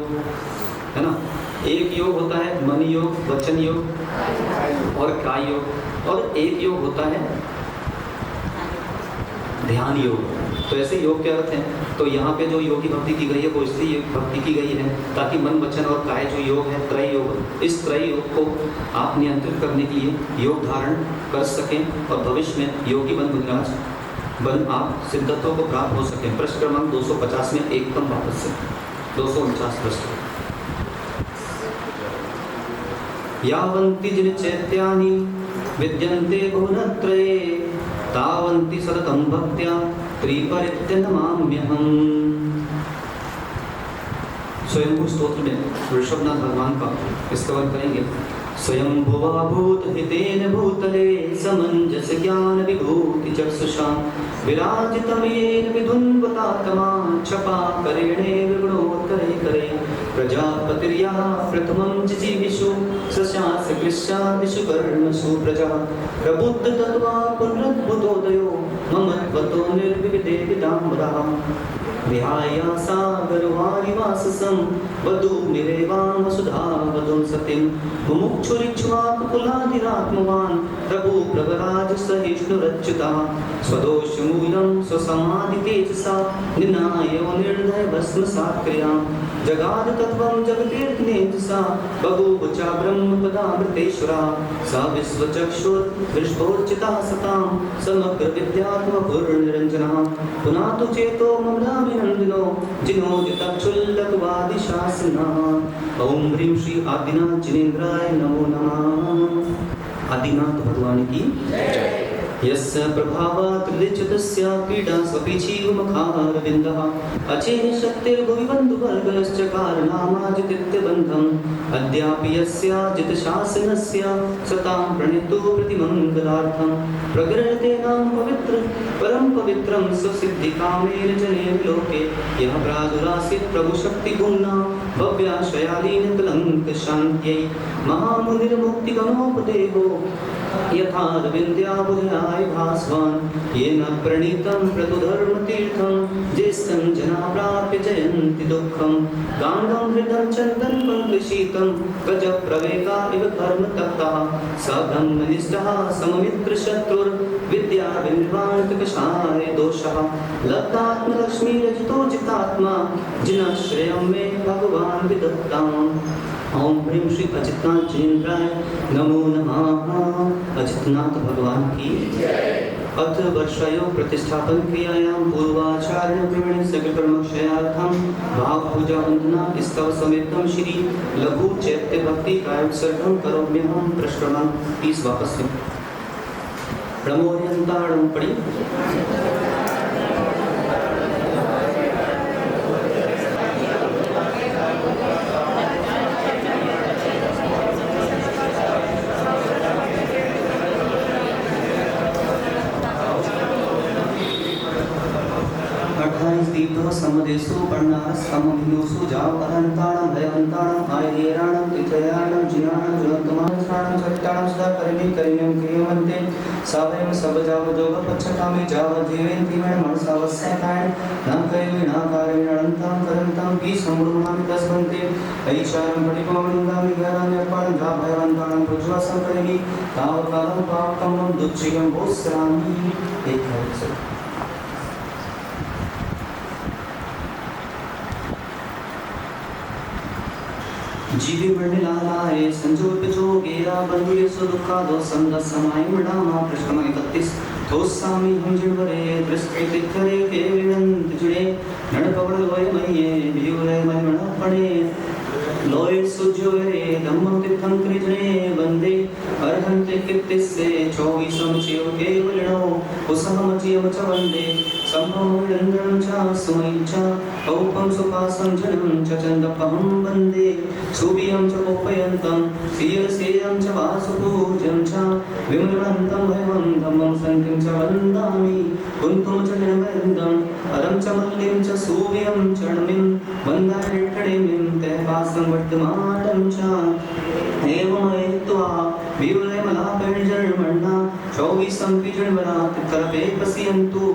है ना। एक योग होता है मन योग, वचन योग और काय योग, और एक योग होता है ध्यान योग। तो ऐसे योग के अर्थ हैं। तो यहाँ पे जो योगी भक्ति की गई है वो इसलिए भक्ति की गई है ताकि मन वचन और काय जो योग है त्रय योग, इस त्रय योग को आप नियंत्रित करने के लिए योग धारण कर सकें और भविष्य में योगी बन मुनिराज बन आप सिद्धत्व को प्राप्त हो सकें। प्रश्न क्रमांक 250 में एकदम वापस से 249 प्रश्न। यावन्ति जिन चैत्यानि विद्यन्ते भुवनत्रये तावन्ति सततं भक्त्या त्रिपरित्यनमाम्यहम्। स्वयंभू स्तोत्र में ऋषभनाथ भगवान का स्तवन करेंगे। स्वयंभुवा भूत हितेन भूतले समंजस ज्ञान विभूति चक्षुषा विराजितमेन विधुन्वतात्मा छपा करेणे विगुणोत्करे करे प्रजापतिर्या प्रथमं जिजीविषु सशास कृष्यादिषु कर्मसु प्रजा प्रबुद्ध तत्त्वा पुनरुद्भुतोदयो ममत्वतो निर्विविधे विदाम्बरः विहाय सागरवारिवाससं वधूनिरेवां वसुधावधूं सतीं मुमुक्षुरिक्ष्वाकुलादिरात्मवान् प्रभु प्रभराज सहिष्णुरच्युतः स्वदोषमूलं स्वसमाधितेजसा निनाय निर्दय भस्मसात् क्रियां जगाद तत्त्वं जगतीर्थनेजसा बभूव च ब्रह्मपदामृतेश्वरा स विश्वचक्षुर्दृष्टोर्चिता सतां समग्र विद्यात्मभुर्निरञ्जनः पुनातु चेतो ममनाभिनन्दिनो जिनोदितक्षुल्लकवादिशासनः। ओम ह्रीं श्री आदिनाथ जिनेन्द्राय नमो नमः। आदिनाथ भगवान की जय। यस्य प्रभावात् त्रिजगतस्य क्रीडा स्वपिचीव मुखारविन्दः अचेन शक्तिर्भुवि बन्धुवर्गश्च कारणामाजितित्यबन्धम् अद्यापि यस्य जितशासनस्य सतां प्रणेतु प्रतिमङ्गलार्थं प्रगृह्यते नाम पवित्र परम पवित्रं स्वसिद्धिकामेन जने लोके यः प्रादुरासीत् प्रभुशक्तिपूर्णा भव्याशयालीन कलङ्क शान्त्यै महामुनिर्मुक्तिगणोपदेवो यथारविन्द्याबुधाय भास्वान् येन प्रणीतं प्रतुधर्मतीर्थं ज्येष्ठं जना प्राप्य जयन्ति दुःखं गाण्डं हृदं चन्दनपङ्कशीतं गजप्रवेगा इव कर्मतप्तः स ब्रह्मनिष्ठः सममित्रशत्रुर्विद्या विनिर्वाणकषाय दोषः लब्धात्मलक्ष्मीरजितो जितात्मा जिनाश्रयं मे भगवान् विदत्ताम्। ओम ह्रीं श्री अजितनाथ जिनेन्द्राय नमो नमः। अजितनाथ भगवान की जय। अथ वर्षायोग प्रतिष्ठापन क्रियायां पूर्वाचार्य प्रवीण सकलकर्मक्षयार्थं भाव पूजा वंदना स्तव समेतम श्री लघु चैत्य भक्ति कायोत्सर्गं करोम्यहं। प्रश्न 30 वापस से ब्रह्मोरियंताणं पढ़ी। समदेशु पर्णास्तमभिनोषु जावहन्ताणं भयवन्ताणं आयधीराणं तिथयाणं जिनाणं जुनन्तमानस्नाणं सत्ताणं सदा करिणीं करिणीं क्रियवन्ते सावयं सबजावजोगपच्छकामि जावजीवेन्ति मे मनसावस्यकायं न कैवीणाकारेण अनन्तं करन्तं भी समृणामि तस्वन्ते ऐचारं पटिपवनिन्दामि ज्ञानान्यर्पाणं जा भयवन्ताणं प्रज्वासं करिणीं तावकालं पापं दुच्चिकं भोस्रामि। एक है जीवे वर्णिलालाये संजोग जोगेरा बंधुरे सुदुखा दो संग समाय मडामा। प्रश्न 31 थोसामी हम जिणवरे दृष्टि करे के विनंत जुड़े नड़ पवड़ लोय मये बियुरे मय मणा पड़े लोय सुजोरे धम्म तीर्थं कृजने वंदे अरहंते कीर्तिसे 24 समचिव केवलिनो उसहमचिव च वंदे संभवं च सुमयं च औपं सुपासं जनं च चन्दपहं वन्दे सुबियं च पोपयन्तं सियसेयं च वासुपूज्यं च विमलवन्तं भयं धम्मं सन्तिं च वन्दामि कुन्तुं च निर्वृन्दं अरं च मल्लिं च सुबियं चरणमिं वन्दारिटणिमिं तैवासं वर्तमानं च एवमेत्वा विवलयमलापिञ्जर्मणा चौविसंपिजन्वरात् करवे पश्यन्तु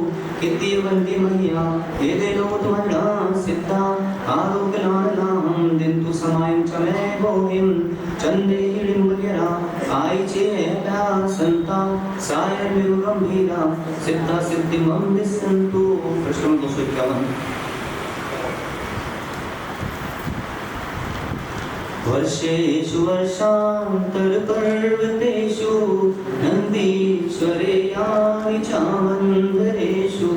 कित्यवन्ति मह्या एते लोकमण्डा सिद्धा आरोग्यलालनां दिन्तु समायं च मे भोगिं चन्देहिडिं वगेरा आयिचेता सन्ता सायर्मिव गम्भीरा सिद्धा सिद्धिमं विसन्तु। प्रश्न 251। वर्षेषु वर्षान्तरपर्वतेषु नन्दीश्वरे यानि चामन्दरेषु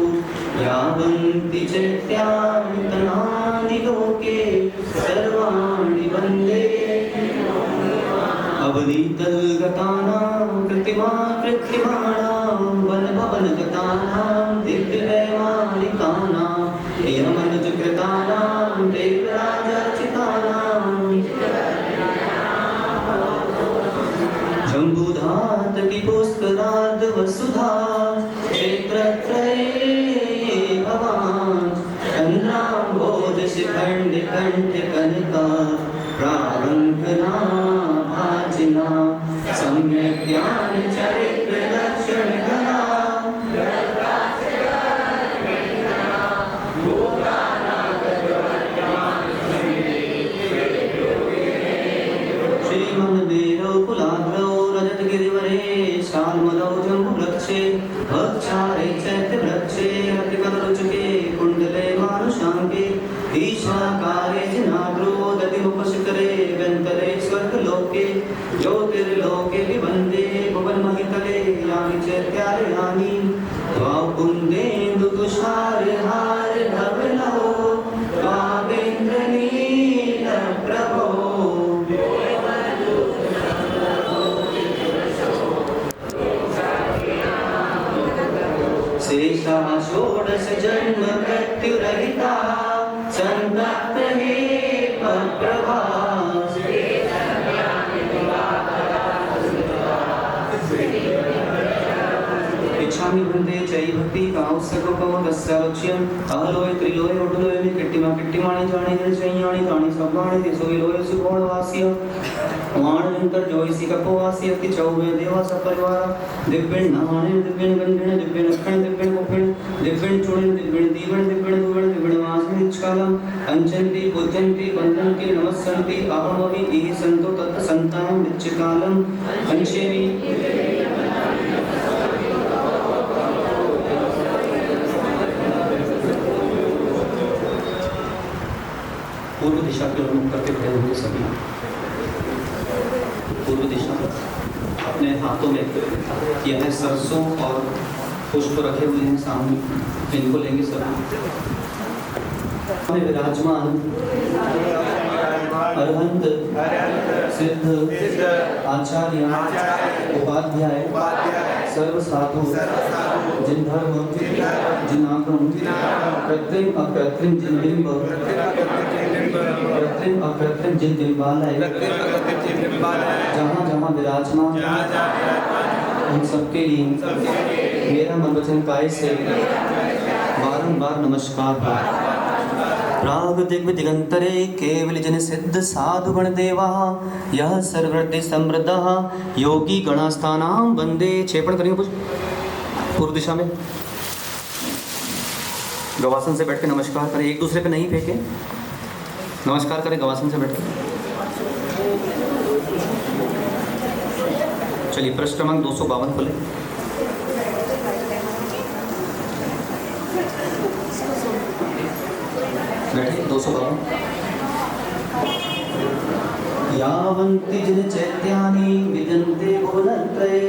यावन्ति चैत्यानि तनानि लोके सर्वाणि वन्दे अवनीतगतानां कृत्रिमाणां वनभवनगतानां दिव्यवैमानिकानां यमनुजकृतानां देवराजार्चितानां जम्बूधातकिपुष्कराद् वसुधा क्षेत्रत्रये भवान् चन्द्राम्बोधशिखण्डिकण्ठकनका प्रारङ्गना भाजिना सम्यक् ज्ञानि चरित्रदर्शनगणा श्रीमन्वीरौ कुलाग्रौ रजतगिरिवरे शाल्मलौ जम्बुवृक्षे भक्षारे चैत्यवृक्षे रतिकदरुचके कुण्डले मानुषाङ्गे ईशाकारे जिनाग्रो दधिमुपशिखरे व्यन्तरे स्वर्गलोके ज्योतिर्लोके वन्दे भुवन्महितले यानि चैत्यालयानि त्वां कुन्देन्दुतुषारहारधवलौ त्वामेन्द्रनीलप्रभो शेषा षोडश जन्म मृत्युरहिता संतप्तहे प्रभा इच्छामि वन्दे जय भक्ति काउसर्वपवदस्यालोच्यम् अहलोय त्रिलोय ओटलोय में किट्टिमाणि जाने जन चैयाणि ताणि सब्बाणि देसोय लोय सुगोणवास्य वाणनिंतर जोयसी कपोवासी अति चौवे देवा सपरिवार दिव्यन नहाने दिव्यन गंधेन दिव्यन अक्षण दिव्यन कुपिन दिव्यन चूड़न दिव्यन दीवन दिव्यन दुवन दिव्यन वासने निष्कालम अंचन्ति पूजन्ति वंदन्ति नमस्सन्ति अहमवि इहि संतो तत् संतानं नित्यकालम पंचेमि। पूर्व दिशा की ओर मुख करके खड़े होंगे सभी। पूर्व दिशा अपने हाथों में यह सरसों और पुष्प रखे हुए हैं सामने, इनको लेंगे सभी। विराजमान अरहंत सिद्ध आचार्य उपाध्याय सर्व साधु जिन धर्म जिन आगम कृत्रिम अकृत्रिम जिन बिंब कृत्रिम अकृत्रिम जिन बिंबालय जहाँ जहाँ विराजमान उन सबके लिए मेरा मन वचन काय से बारंबार नमस्कार। प्राग दिग्व दिगंतरे केवल जन सिद्ध साधु गण देवा यह सर्वृद्धि समृद्ध योगी गणास्थानां वंदे। क्षेपण करेंगे कुछ पूर्व दिशा में, गवासन से बैठ के नमस्कार करें, एक दूसरे पे नहीं फेंके, नमस्कार करें गवासन से बैठ के। चलिए पृष्ठ क्रमांक 252 खोले। बैठे 252। यावन्ति जन चैत्यानि विजन्ते भुवनत्रये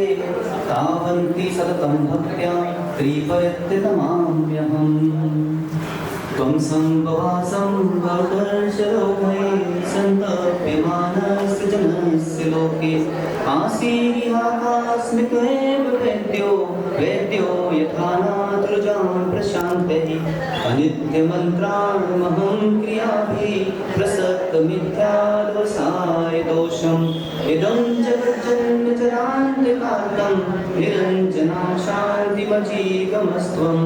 तावन्ति सततं भक्त्या त्रिपयत्यतमाम्यहम्। त्वं सम्भवासं भवदर्शलोभे सन्तप्यमानस्य जनस्य लोके आसीरिहाकास्मिक एव वेद्यो यथा नातृजां प्रशान्तैः अनित्यमन्त्राणमहं क्रियाभिः प्रसक्तमिथ्यादवसाय दोषम् इदं जगज्जन्मजरान्तिकार्तं निरञ्जनां शान्तिमजीवमस्त्वं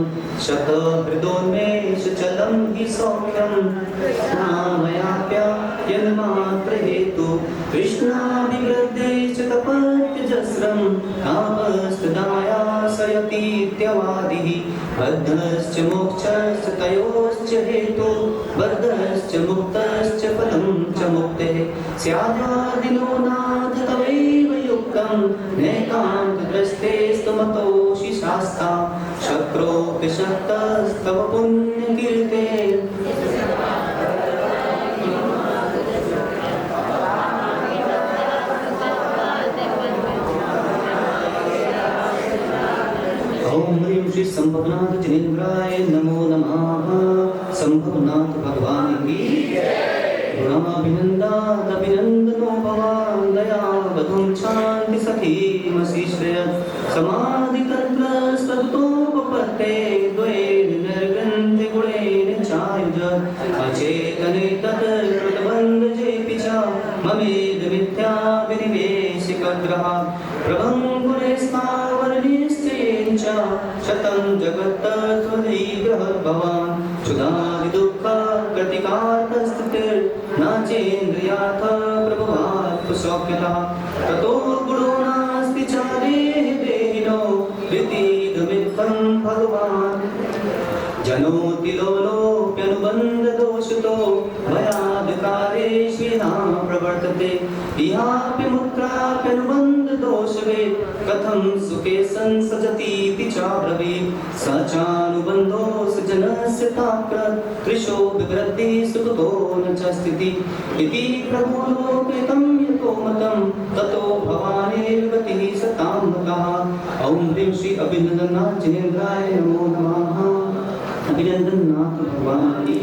शतहृदोन्मेषचलं हि सौख्यं कृष्णामयाप्यायन्मात्रहेतु कृष्णाभिवृद्धे च तपत्यजस्रं तापस्तदायासयतीत्यवादिः बद्धश्च मोक्षश्च तयोश्च हेतु बद्धश्च मुक्तश्च फलं च मुक्तेः स्याद्वादिनो नाथ तवैव युक्तं नैकान्तद्रष्टेस्तमतोषि शास्ता शक्रोऽपि शक्तस्तव पुण्यकीर्ते ओम ह्रीं श्री संभवनाथ जिनेन्द्राय नमो नमः। संभवनाथ भगवान की गुणाभिनन्दात् अभिनन्दनो भवान् दयावधूं शान्ति सखीमसि श्रेयः समाधितन्त्रस्तुतोपपत्ते द्वैन निर्गन्धे गुणेन चायुज अचेतने तत् कृतबन्धजेऽपि च ममेद मिथ्या विनिवेशिकग्रह प्रभङ्गुरे स्थावरनिश्चयेन च शतं जगत्तत्त्वदैग्रह भवान् क्षुधादिदुःखप्रतिकारतस्थितिर्नाचेन्द्रियाथ प्रभवात् सौख्यतः ततो गुणो नास्ति चारेः देहिनो प्रीतिदमित्थं भगवान् जनोति लोलोप्यनुबन्धदोषितो भयाधिकारे श्रीनां प्रवर्तते इहापि मुत्राप्यनुबन्धदोषवे कथं सुखे संसजतीति चाब्रवीत् स चानुबन्धोऽस्य जनस्य ताकृत् त्रिशो विवृद्धिः सुकृतो न च स्थितिः इति प्रभुलोकेतं यतो मतं ततो भवानेव गतिः सतां भगः। ॐ ह्रीं श्री अभिनन्दनाथ जिनेन्द्राय नमो नमः। अभिनन्दनाथ भगवान की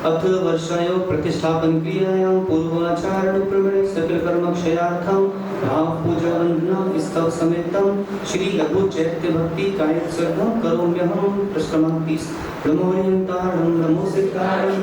अथ वर्षायो प्रतिष्ठापन क्रियायां पूर्वाचारण प्रवृत्ति सकल कर्म क्षयार्थं भाव पूजा वंदना स्तव समेतं श्री लघु चैत्य भक्ति कायक सर्वं करोम्यहं प्रश्रमांति ब्रह्मोरियंतारं नमो सिद्धारं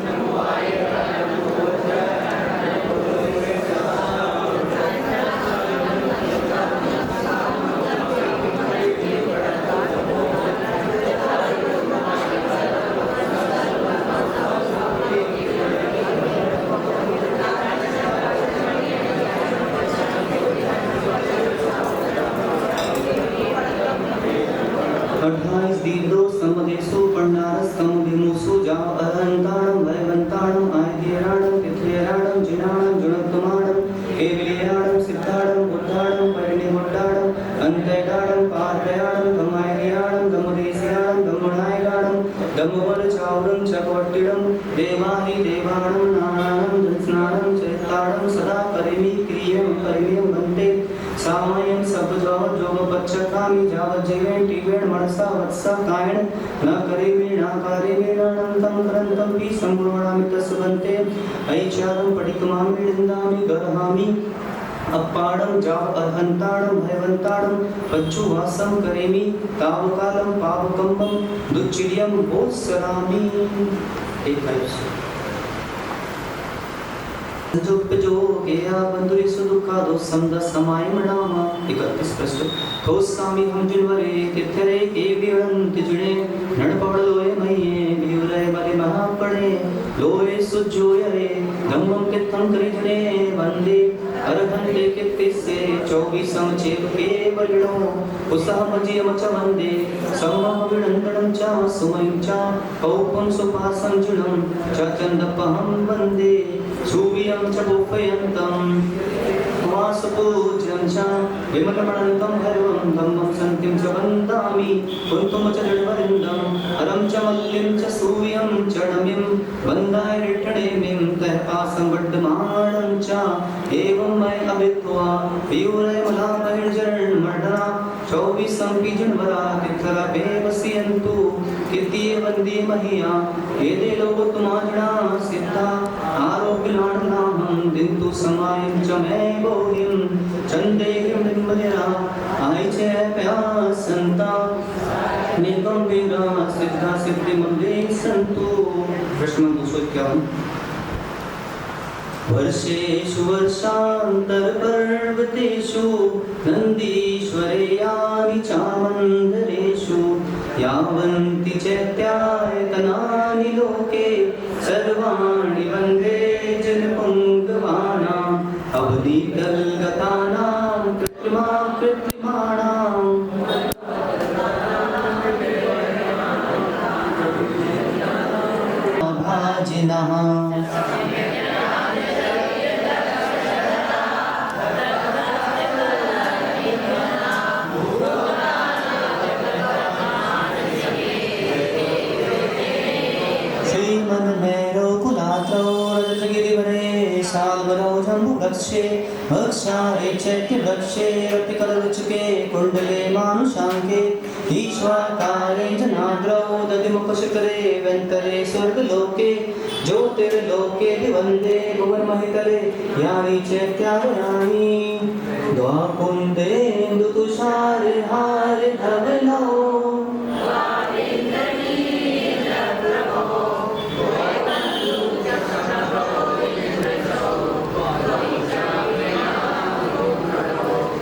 देवाहि देवाणं नानानं स्नानं चैताडं सदा करिमि क्रियं करिमिं वन्दे सामयं सबजोगपच्चकामि जावज्जीवेन टीवेण मनसा वत्सा कायेन न करिमि नानन्तं ग्रन्थं पि सम्पूर्णामि तस्वन्ते ऐचारं पठितमामि निन्दामि गरहामि अप्पाडं जाव अर्हन्ताडं भयवन्ताडं पञ्चुवासं करेमि तावकालं पावकम्बं दुच्चिर्यं बोत्सरामि। एक जोगेया बंधुरी सुदुखा दो समद समाय मनामा 31 पृष्ठ थोसामी हम जिनवरे तिथरे के विरंत जुड़े नड़पड़लोए मये बिवरे बले महापड़े लोए सुजोयरे धम्मम के तंकरी जने वंदे अरहंते के तिस्से 24 समचेप के बलिणो उसाह मजी मच वंदे समम विनंदनं चा सुमयं चा पौपं सुपासं जुनं च चंदपहं वंदे सुवियं च बोपयन्तं वासपूज्यं च विमलमणन्तं हरिवं धम्मं सन्तिं च वन्दामि कुन्तुं च जडवरिन्दं हरं च मल्लिं च सूर्यं च नमिं वन्दाय रिट्टणेमिं तैपासं वड्डमाणं च एवं मय अभित्वा पीयूरय मलामहिर्जन्मर्दना 24 संपिजनवरा तिथरा बेवसियन्तु कीर्तिये वन्दे महिया एदे लोक तुमाजना सिद्धा आरोग्यलाडनाहं दिन्तु समायं च मे बोहिं चन्देहिं निम्बलिरा आय च प्यासन्ता निगम वीरा सिद्धा सिद्धि मंदे सन्तु। प्रश्न 251 वर्षेषु वर्षान्तरपर्वतेषु नन्दीश्वरेयानि चामन्दिरेषु यावन्ति चैत्यायतनानि लोके सर्वाणि वन्दे जनपुङ्गवानाम् अवनीतल्गतानां कृत्रिमाणाम् भाजिनः जम्बुवृक्षे भक्षारे चैत्यवृक्षे रतिकलरुचिके कुण्डले मानुषाङ्के ईश्वाकारे जनाद्रौ दधिमुखशिखरे वेन्तरे स्वर्गलोके ज्योतिर्लोके वन्दे भुवनमहितले यानि चैत्यारयानि द्वाकुन्देन्दुतुषारे हारे धवलौ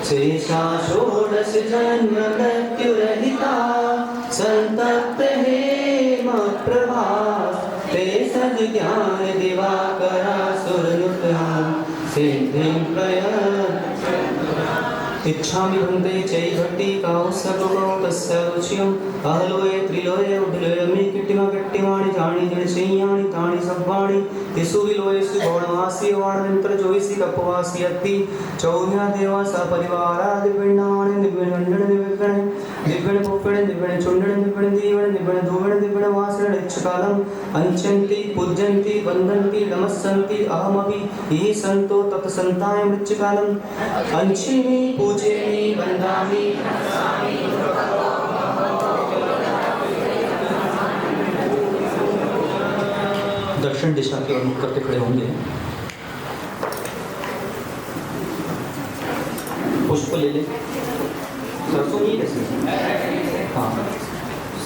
शेषा षोडश जन्म मृत्युरहिता संतप्त हेम प्रभा ते सज ज्ञान दिवाकरा सुरनुता सिद्धिं प्रयत् इच्छामि वन्दे चै भट्टी काउसगो तस्य रुचियम् अहलोये त्रिलोये उडलोये किट्टिमा गट्टिवाणि जानी जण शैयाणि ताणि सब्बाणि तिसु विलोयेषु गौणवासी वाणनिंतर जोईसी कपवासी अत्ति चौध्या देवा सपरिवारा दिव्यनाणि दिव्यवंदन दिव्यण पुप्पण दिव्यण चुंडण दिव्यण दीवण दिव्यण धूवण दिव्यण वासण इच्छकालम् अंचन्ति पूज्यन्ति वन्दन्ति नमस्सन्ति अहमपि ये सन्तो तत्सन्ताय मृच्छकालम् अंचिमि पूजयामि वन्दामि दक्षिण दिशा की ओर मुख करके खड़े होंगे। पुष्प ले ले। सरसों नहीं कैसे? हाँ,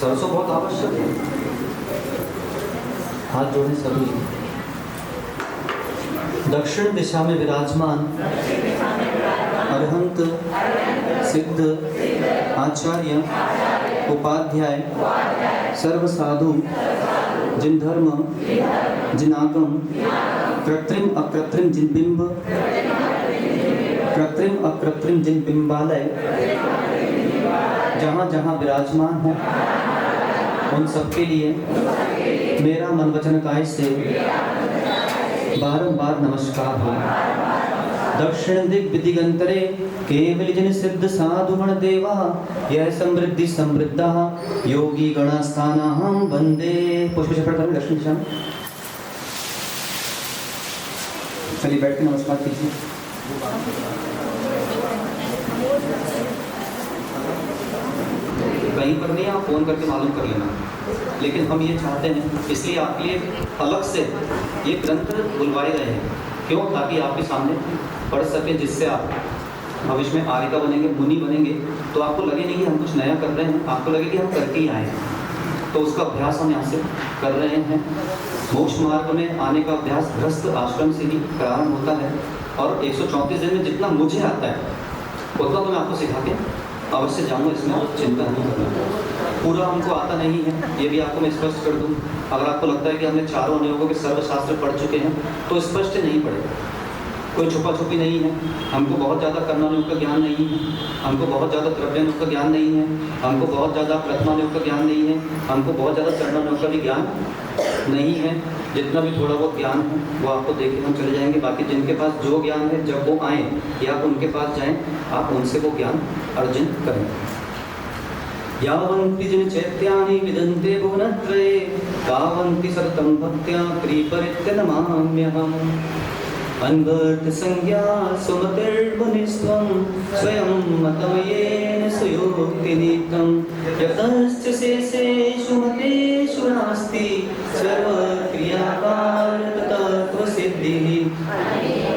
सरसों बहुत आवश्यक है। हाथ जोड़े सभी। दक्षिण दिशा में विराजमान अरहंत सिद्ध आचार्य उपाध्याय सर्व साधु जिन धर्म जिन आगम कृत्रिम अकृत्रिम जिन बिंब कृत्रिम अकृत्रिम जिन बिंबालय जहाँ जहाँ विराजमान हो उन सबके लिए मेरा मन वचन काय से बारंबार नमस्कार हो। दक्षिण दिग् दिगंतरे केवल जन सिद्ध साधुगण देवा यह समृद्धि समृद्धा योगी गणास्थानाहं वंदे। पुष्प चक्र करें दक्षिण दिशा में। चलिए बैठ के नमस्कार कीजिए। कहीं पर नहीं, आप फोन करके मालूम कर लेना। लेकिन हम ये चाहते हैं, इसलिए आपके लिए अलग से ये ग्रंथ बुलवाए गए हैं। क्यों? ताकि आपके सामने पढ़ सके, जिससे आप भविष्य में आर्यका बनेंगे, मुनि बनेंगे, तो आपको लगे नहीं कि हम कुछ नया कर रहे हैं, आपको लगे कि हम करके ही आए हैं। तो उसका अभ्यास हम यहाँ से कर रहे हैं। मोक्ष मार्ग में आने का अभ्यास गृहस्थ आश्रम से ही प्रारंभ होता है और 134 दिन में जितना मुझे आता है उतना तो मैं आपको सिखा के अवश्य जाऊँगा, इसमें चिंता नहीं करना। पूरा हमको आता नहीं है, ये भी आपको मैं स्पष्ट कर दूँ। अगर आपको लगता है कि हमने चारों अनुयोगों के सर्वशास्त्र पढ़ चुके हैं तो स्पष्ट नहीं पढ़े, कोई छुपा छुपी नहीं है। हमको बहुत ज़्यादा कर्णानुयोग का ज्ञान नहीं है, हमको बहुत ज़्यादा द्रव्यानुयोग का ज्ञान नहीं है, हमको बहुत ज़्यादा प्रथमानुयोग का ज्ञान नहीं है, हमको बहुत ज़्यादा चरणानुयोग का भी ज्ञान नहीं है। जितना भी थोड़ा बहुत ज्ञान है वो आपको देख के हम चले जाएंगे। बाकी जिनके पास जो ज्ञान है, जब वो आएँ या आप उनके पास जाएँ, आप उनसे वो ज्ञान अर्जन करें। यावन्ति जिन चैत्यानि विदन्ते भुवनत्रये तावन्ति सततं भक्त्या त्रिपरित्य नमाम्यहम्। अन्वर्त संज्ञा सुमतिर्मुनिस्त्वं स्वयं मतमयेन सुयोक्तिनीतं यतश्च शेषेषु मतेषु नास्ति सर्वक्रियाकार तत्त्वसिद्धिः।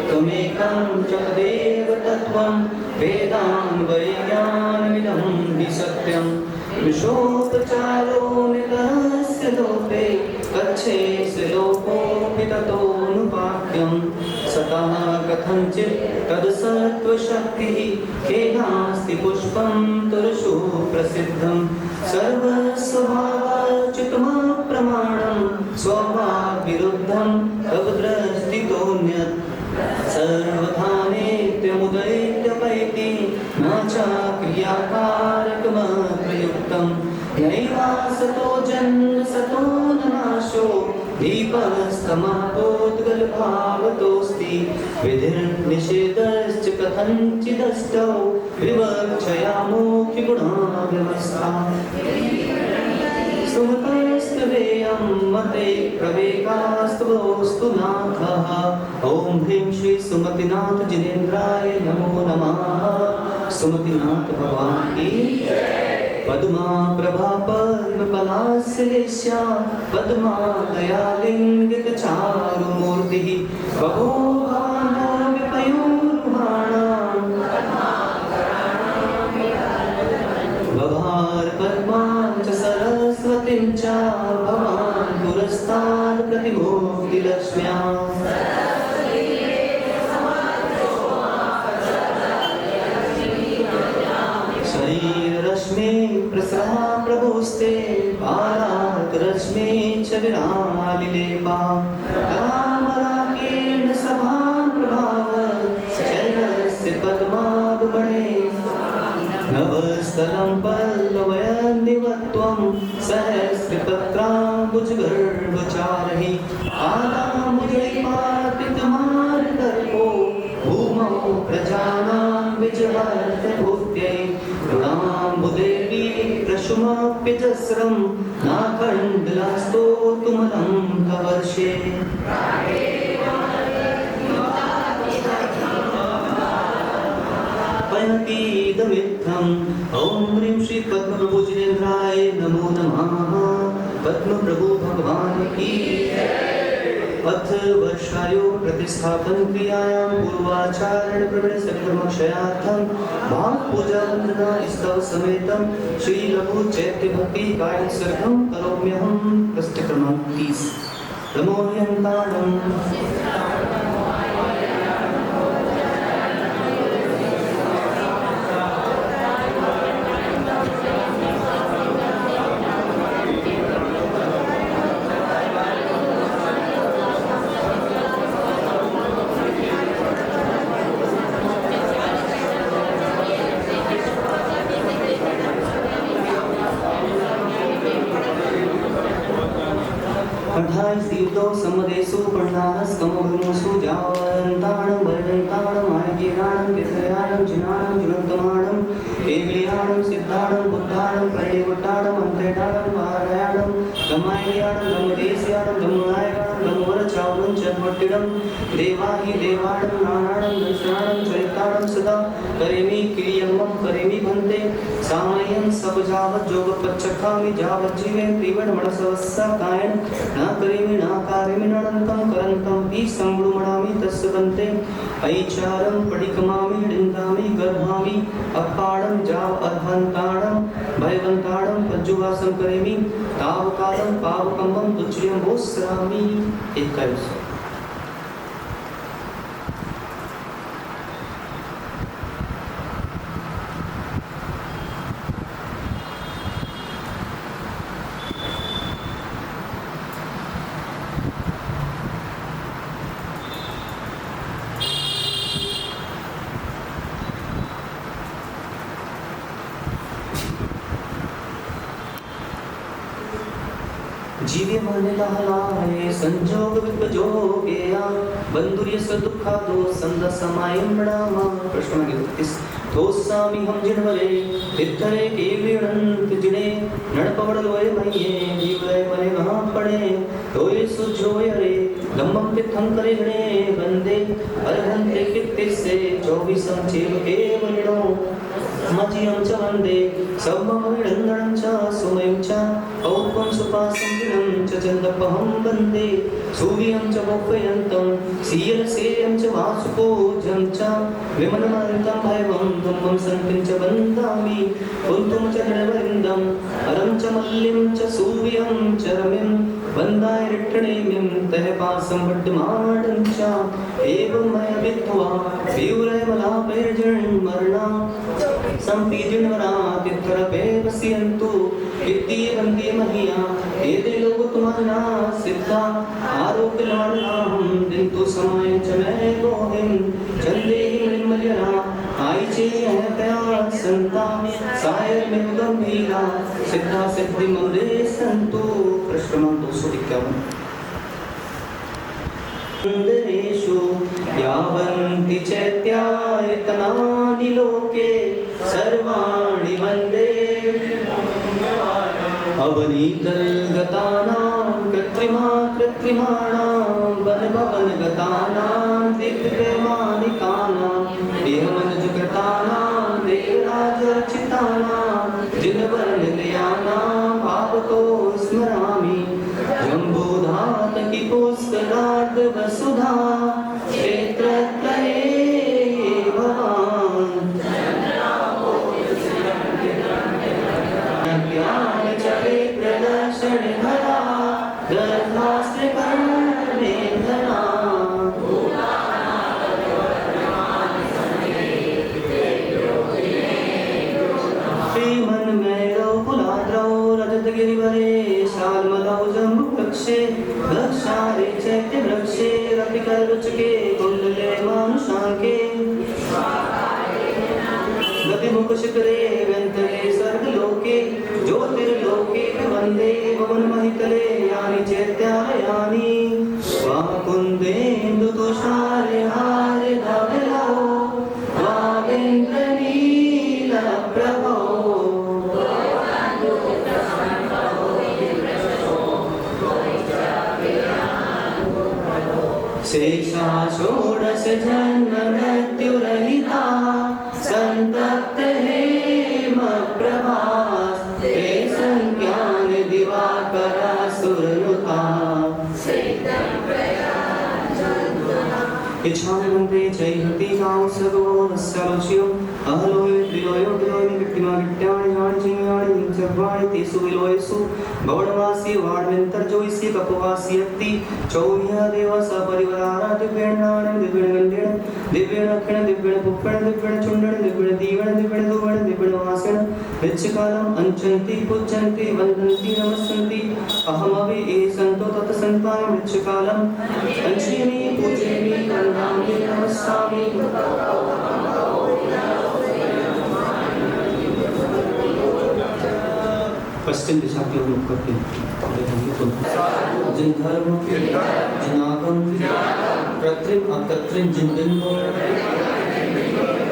त्वमेकं च तदेव तत्त्वं वेदान्वयज्ञानमिदं विसत्यं विशोपचारो नितस्य लोपे कच्छेस्य लोकोऽपि ततोऽनुपात् वाक्यं सतः कथञ्चित् तद्सत्त्वशक्तिः केनास्ति पुष्पं तुरुषु प्रसिद्धं सर्वस्वभावाच्युतमप्रमाणं स्वभावविरुद्धं तवद्रष्टितोऽन्यत् सर्वधानेत्यमुदैत्यपैति न च क्रियाकारकमप्रयुक्तं नैवासतो जन्म सतो न नाशो दीपस्तमापोद्गलभावतोऽस्ति विधिर्निषेधश्च कथञ्चिदष्टौ विवक्षयामोऽख्यगुणा व्यवस्था सुमतस्तवेयं मते प्रवेगास्तवोऽस्तु नाथः ॐ ह्रीं श्री सुमतिनाथ जिनेन्द्राय नमो नमः। सुमतिनाथ भगवान की पद्मा प्रभा पद्मपलाश्लेष्या पद्मा दयालिंगित चारुमूर्तिः बभो भानुविपयूर्वाणां बभार पद्मां च सरस्वतीं च भवान् पुरस्तात् प्रतिमूर्तिलक्ष्म्यां शरीररश्मि प्रसरा प्रभुस्ते पारातरश्मि च विरालिलेपा रामराकेण सभां प्रभाव चैलस्य पद्माभुवने नवस्थलं पल्लवयन्दिवत्वं सहस्रपत्राम्बुजगर्भचारिः आदामुजैपातितमार्दर्पो भूमौ प्रजानां विजहर्तभूत्यै ऋणाम्बुदेवी प्रशुमप्यजस्रं नाखण्डलास्तोतुमलं कवर्षे पयतीदमित्थं ॐ ह्रीं श्री पद्मप्रभु जिनेन्द्राय नमो नमः। पद्मप्रभु भगवान की अथ वर्षायोग प्रतिष्ठापन क्रियायां पूर्वाचारण प्रवृत्त सकर्मक्षयार्थं भाव पूजा वंदना स्तव समेतं श्री लघु चैत्य भक्ति गायन सर्गम करोम्यहं प्रश्न क्रमांक 30 नमोऽयंताणं युद्धो सम्मदेषु पर्णानस्कमोघमुषु जावन्ताणं वर्णन्ताणं मायकीराणं विधयाणं जिनाणं जुनन्तमाणं केवलियाणं सिद्धाणं बुद्धाणं प्रणिवट्टाणं अन्त्रेटाणं वारयाणं धम्माययाणं धम्मदेस्याणं धम्मनायकाणं धम्मवरचावनं चन्मट्टिडं देवाहि देवाणं नानाणं दर्शनाणं चरिताणं सदा करेमि क्रियमं करेमि भन्ते सामयं सबजावत् जोगपच्चखामि जावज्जीवे त्रिवर्णमणसवस्सा कायन न करेमि न कार्यमि नडन्तं करन्तं हि संगुणमणामि तस्य बन्ते ऐचारं पडिकमामि डिन्दामि गर्भामि अपाडं जाव अध्वन्ताणं भयवन्ताणं पज्जुवासं करेमि तावकालं पावकम्बं दुच्चयं भोस्रामि। 21 जीवे माने लाए संजोग विपजोगेया बंधुर्य स दुखा दो संद समायम बड़ामा। प्रश्न 31 तोसामी हम जिणवले तित्तरे केविणंत जिणे नडपवडलोय मये जीवय मने वहां पड़े तोय सुजोय रे लंबम तिथं करे जणे बंदे अरहंते कित्तिसे 24 चेव केवलिणो मजियं च वन्दे सम्मविडङ्गणं च सुमयं च औपं सुपासं दिनं च चन्दपहं वन्दे सूर्यं च मोपयन्तं सीयलसेयं च वासुपूजं च विमलमन्तं भैवं धम्मं सन्तिं च वन्दामि कुन्तुं च नृवृन्दम् अरं च मल्लिं च सूर्यं च रमिं वन्दाय विट्टणेमिं तः पासं वड्डमाडञ्चा एवं मया विद्ध्वा विवरमलापैर्जन्मरणा सम्पीजनवरा तिथरपे वस्यन्तु विद्येवन्ति महिया एते लोकतुमना सिद्धा आरोग्यलाडनाहं दिन्तु समाय च मे गोहिं चन्देहि मलिमलिना आयिचे अहतया सन्ता सायर्मिं गम्भीरा सिद्धा सिद्धिमन्दे सन्तु। प्रश्नम 251 मंदिरेषु यावन्ति चैत्यायतनानि लोके सर्वाणि वन्दे अवनीतगतानां कृत्रिमाणां वनभवनगतानां दिव्यमानिकानां देहमनजुकृतानां देवराजर्चितानां जिनवर्णनिलयानां पावको स्मरामि जम्बूधातकी पुष्करार्ध वसुधा क्षेत्रत्रये भवान् ज्ञानचरे प्रदर्शनभरा दर्भास्त्रिकर्णेन्दना श्रीमन्मयौ कुलाद्रौ रजतगिरिवरे शाल्मलौ जम्बुवृक्षे वृक्षारे चैत्यवृक्षे रतिकल्पचके कुण्डले मानुषाङ्के गतिमुखशिखरे व्यन्तरे सर्वलोके ज्योतिर्लोके वन्दे भुवनमहितले यानि चैत्यालयानि वाकुन्देन्दुतुषारे हारे धवलौ वागेन्द्रनीलप्रभो शेषा षोडश जन्म मृत्युरहिता संतप्त हेमप्रभास् ते संज्ञान दिवाकरा सुरनुता इच्छामन्ते चैहति गांसगोरस्सलोच्यो अहलोय त्रिलोयो विलोय विक्टिमा विट्याणि जाणि चिन्याणि सर्वाणि तेषु विलोयसु भवनवासी वाडवेन्तर्जोयसि कपवासी अत्ति चौर्या देव सपरिवारा दिव्येण नाणं दिव्येण गन्धेण दिव्येण अक्षण दिव्येण पुष्पण दिव्येण चुण्डण दिव्येण दीवण दिव्येण दुवण दिव्येण वासण नित्यकालम् अंचन्ति पूज्यन्ति वन्दन्ति नमस्सन्ति अहमवि ये सन्तो तत्सन्ताय नित्यकालम् अंचयामि पूजयामि वन्दामि नमस्सामि। पश्चिम दिशा की ओर मुख करके जिन धर्म जिनागम कृत्रिम अकृत्रिम जिन बिंबो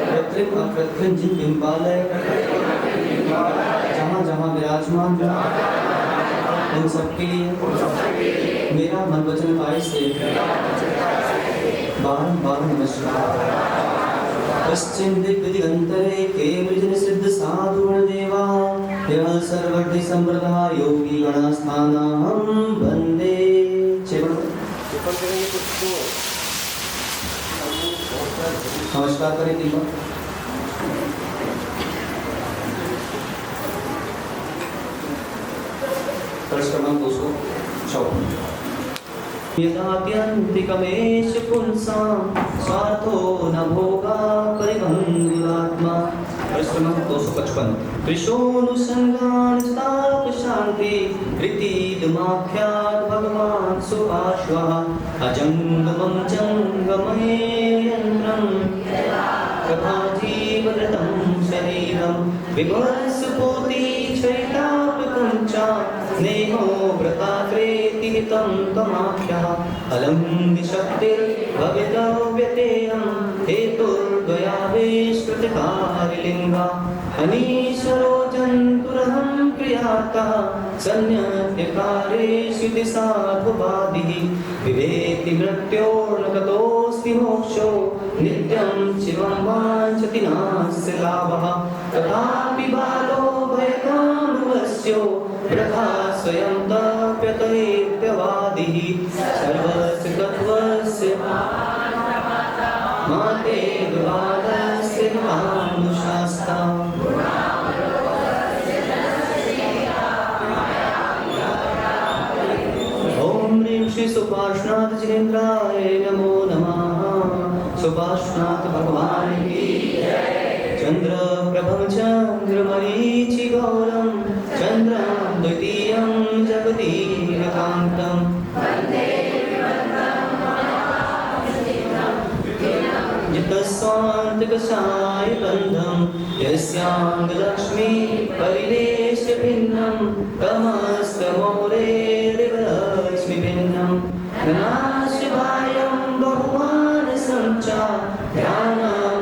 कृत्रिम अकृत्रिम जिन बिंबालय जहाँ जहाँ विराजमान उन सबके लिए मेरा मन वचन काया से बारंबार नमस्कार। पश्चिम दिग्विजयंतरे केवलजन सिद्ध साधु देवा यह सर्वज्ञ संप्रदाय योगी गणास्थानाहं वन्दे। नमस्कार करें दीपक। प्रश्न क्रमांक 254 यदात्यन्तिकमेष पुंसां स्वार्थो न भोगा परिबन्धुरात्मा। प्रश्न क्रमांक 255 त्रिशोऽनुसङ्गानि ताप शान्ति प्रीतिदमाख्यात् भगवान् सुपार्श्वः अजङ्गमं जङ्गमयन्त्रं कथाजीवृतं शरीरं विभत्सपोति चैतापकं च स्नेहो व्रताग्रेति हितं तमाख्यः अलं निशक्तिर्भवितव्यतेयं हेतुर्द्वयावेश्कृतकारिलिङ्गा अनीश्वरो जन्तुरहं क्रियातः सन्न्यत्यकारेषु साधुवादिः विवेति मृत्योर्न ततोऽस्ति मोक्षो नित्यं शिवं वाञ्छति नास्य लाभः तथापि बालो भयकानुवस्यो वृथा स्वयं तप्यतैत्यवादिः सर्वस्य तत्त्वस्य माते विवादस्य मानुषास्ता। ॐ ह्रीं श्री सुपार्श्वनाथ जिनेन्द्राय नमो नमः। सुपार्श्वनाथ भगवान की चंद्र प्रभं चंद्रमरीचि गौरं चंद्रं द्वितीयं जगदीरकान्तं जितस्वान्तकसाय बन्धं यस्याङ्गलक्ष्मी परिवेश्य भिन्नं तमस्तमौरेरिवलक्ष्मि भिन्नं घनाशिवायं बहुमान सञ्चा ध्यान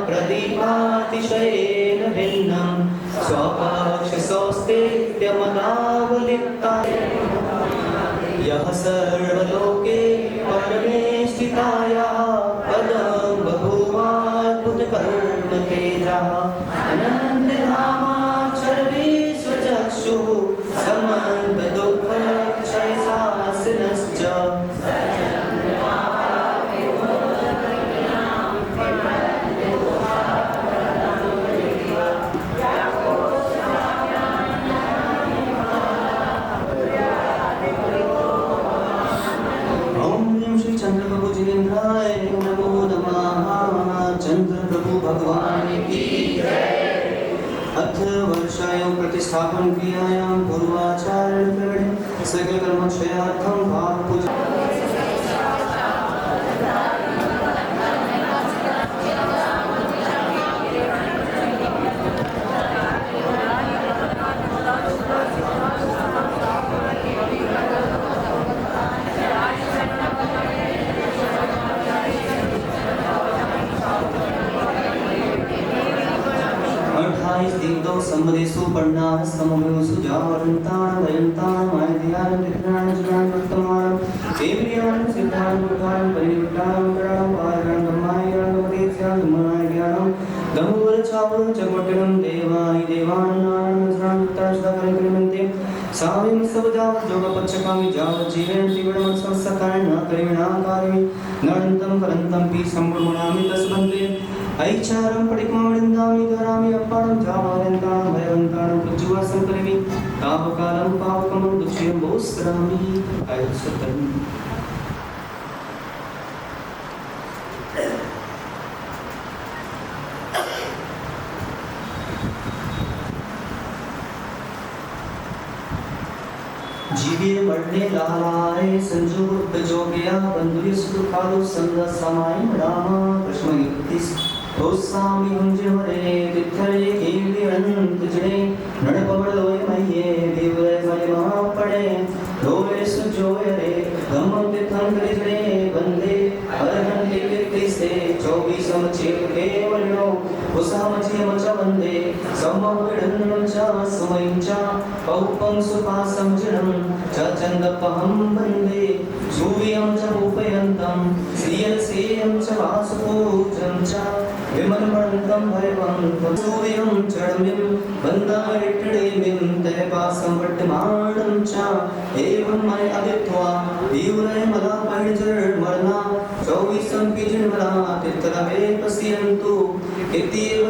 प्रदीपातिशयेन भिन्नं स्वपक्षसौस्तेत्यमदावलिप्ताय यः सर्वलोके परमेष्ठितायाः पदं बभूवाद्भुतकर्मतेजः अनन्तधामाक्षर विश्वचक्षुः समन्तदुःखक्षयशासिनश्च जिनेन्द्राय नमो नमः। चंद्र प्रभु भगवान की अथ वर्षायां प्रतिष्ठापन क्रियायां पूर्वाचार्य सकल कर्मक्षयार्थं भाव पूजा दीप्तो सम्मदेषु पर्णाः समवेषु जावरन्तान् वयन्तान् मायध्यान् विघ्नान् जनान् वर्तमानं देव्यान् सिद्धान् दुर्गान् परिनिष्ठान् करां पारां ब्रह्मायां गमदेव्यां धर्मायां गमूर चावल जगमटिनं देवाय देवानां श्रान्ताश्दाकरिमन्ते साविं सबदा जोगपच्छकामि जावजीवेन जीवनं संस्कारेण करिणाकारि नरन्तं करन्तं पि सम्भ्रमणामि तस्मन्ते ऐचारं पडिकमवृन्दामि धरामि अपारं जामारन्तां भयवन्तां प्रज्वलसं करिमि तावकालं पावकं दुःखं भोस्रामि ऐसतम् जीवे मरने लालाए संजोग जो गया बंधुरी सुखालो संग समाय राम कृष्ण युक्तिस ओसामी हुंजे मरे तिथरे केली अनंत जने नड़ पवड़लोय मये देवरे मरे महा पड़े रोवे सुजोय रे गम तिथं जने बंदे अरहं टिके से 24 समचेत केवलो उसामचे मच बंदे समविडन्नं च समयंचा पौपं सुपासं जिनं च चन्दपहं वन्दे सूर्यं च उपयन्तं श्रियसेयं च वासुपूजं च विमलमन्तं भयवन्तं सूर्यं चडमिं वन्दारिटडेमिं तयपासं वट्टमाणं च एवं मय अदित्वा तीव्रय मला परिजर्मणा 24 पिजन्मना तित्रवे पश्यन्तु इत्येव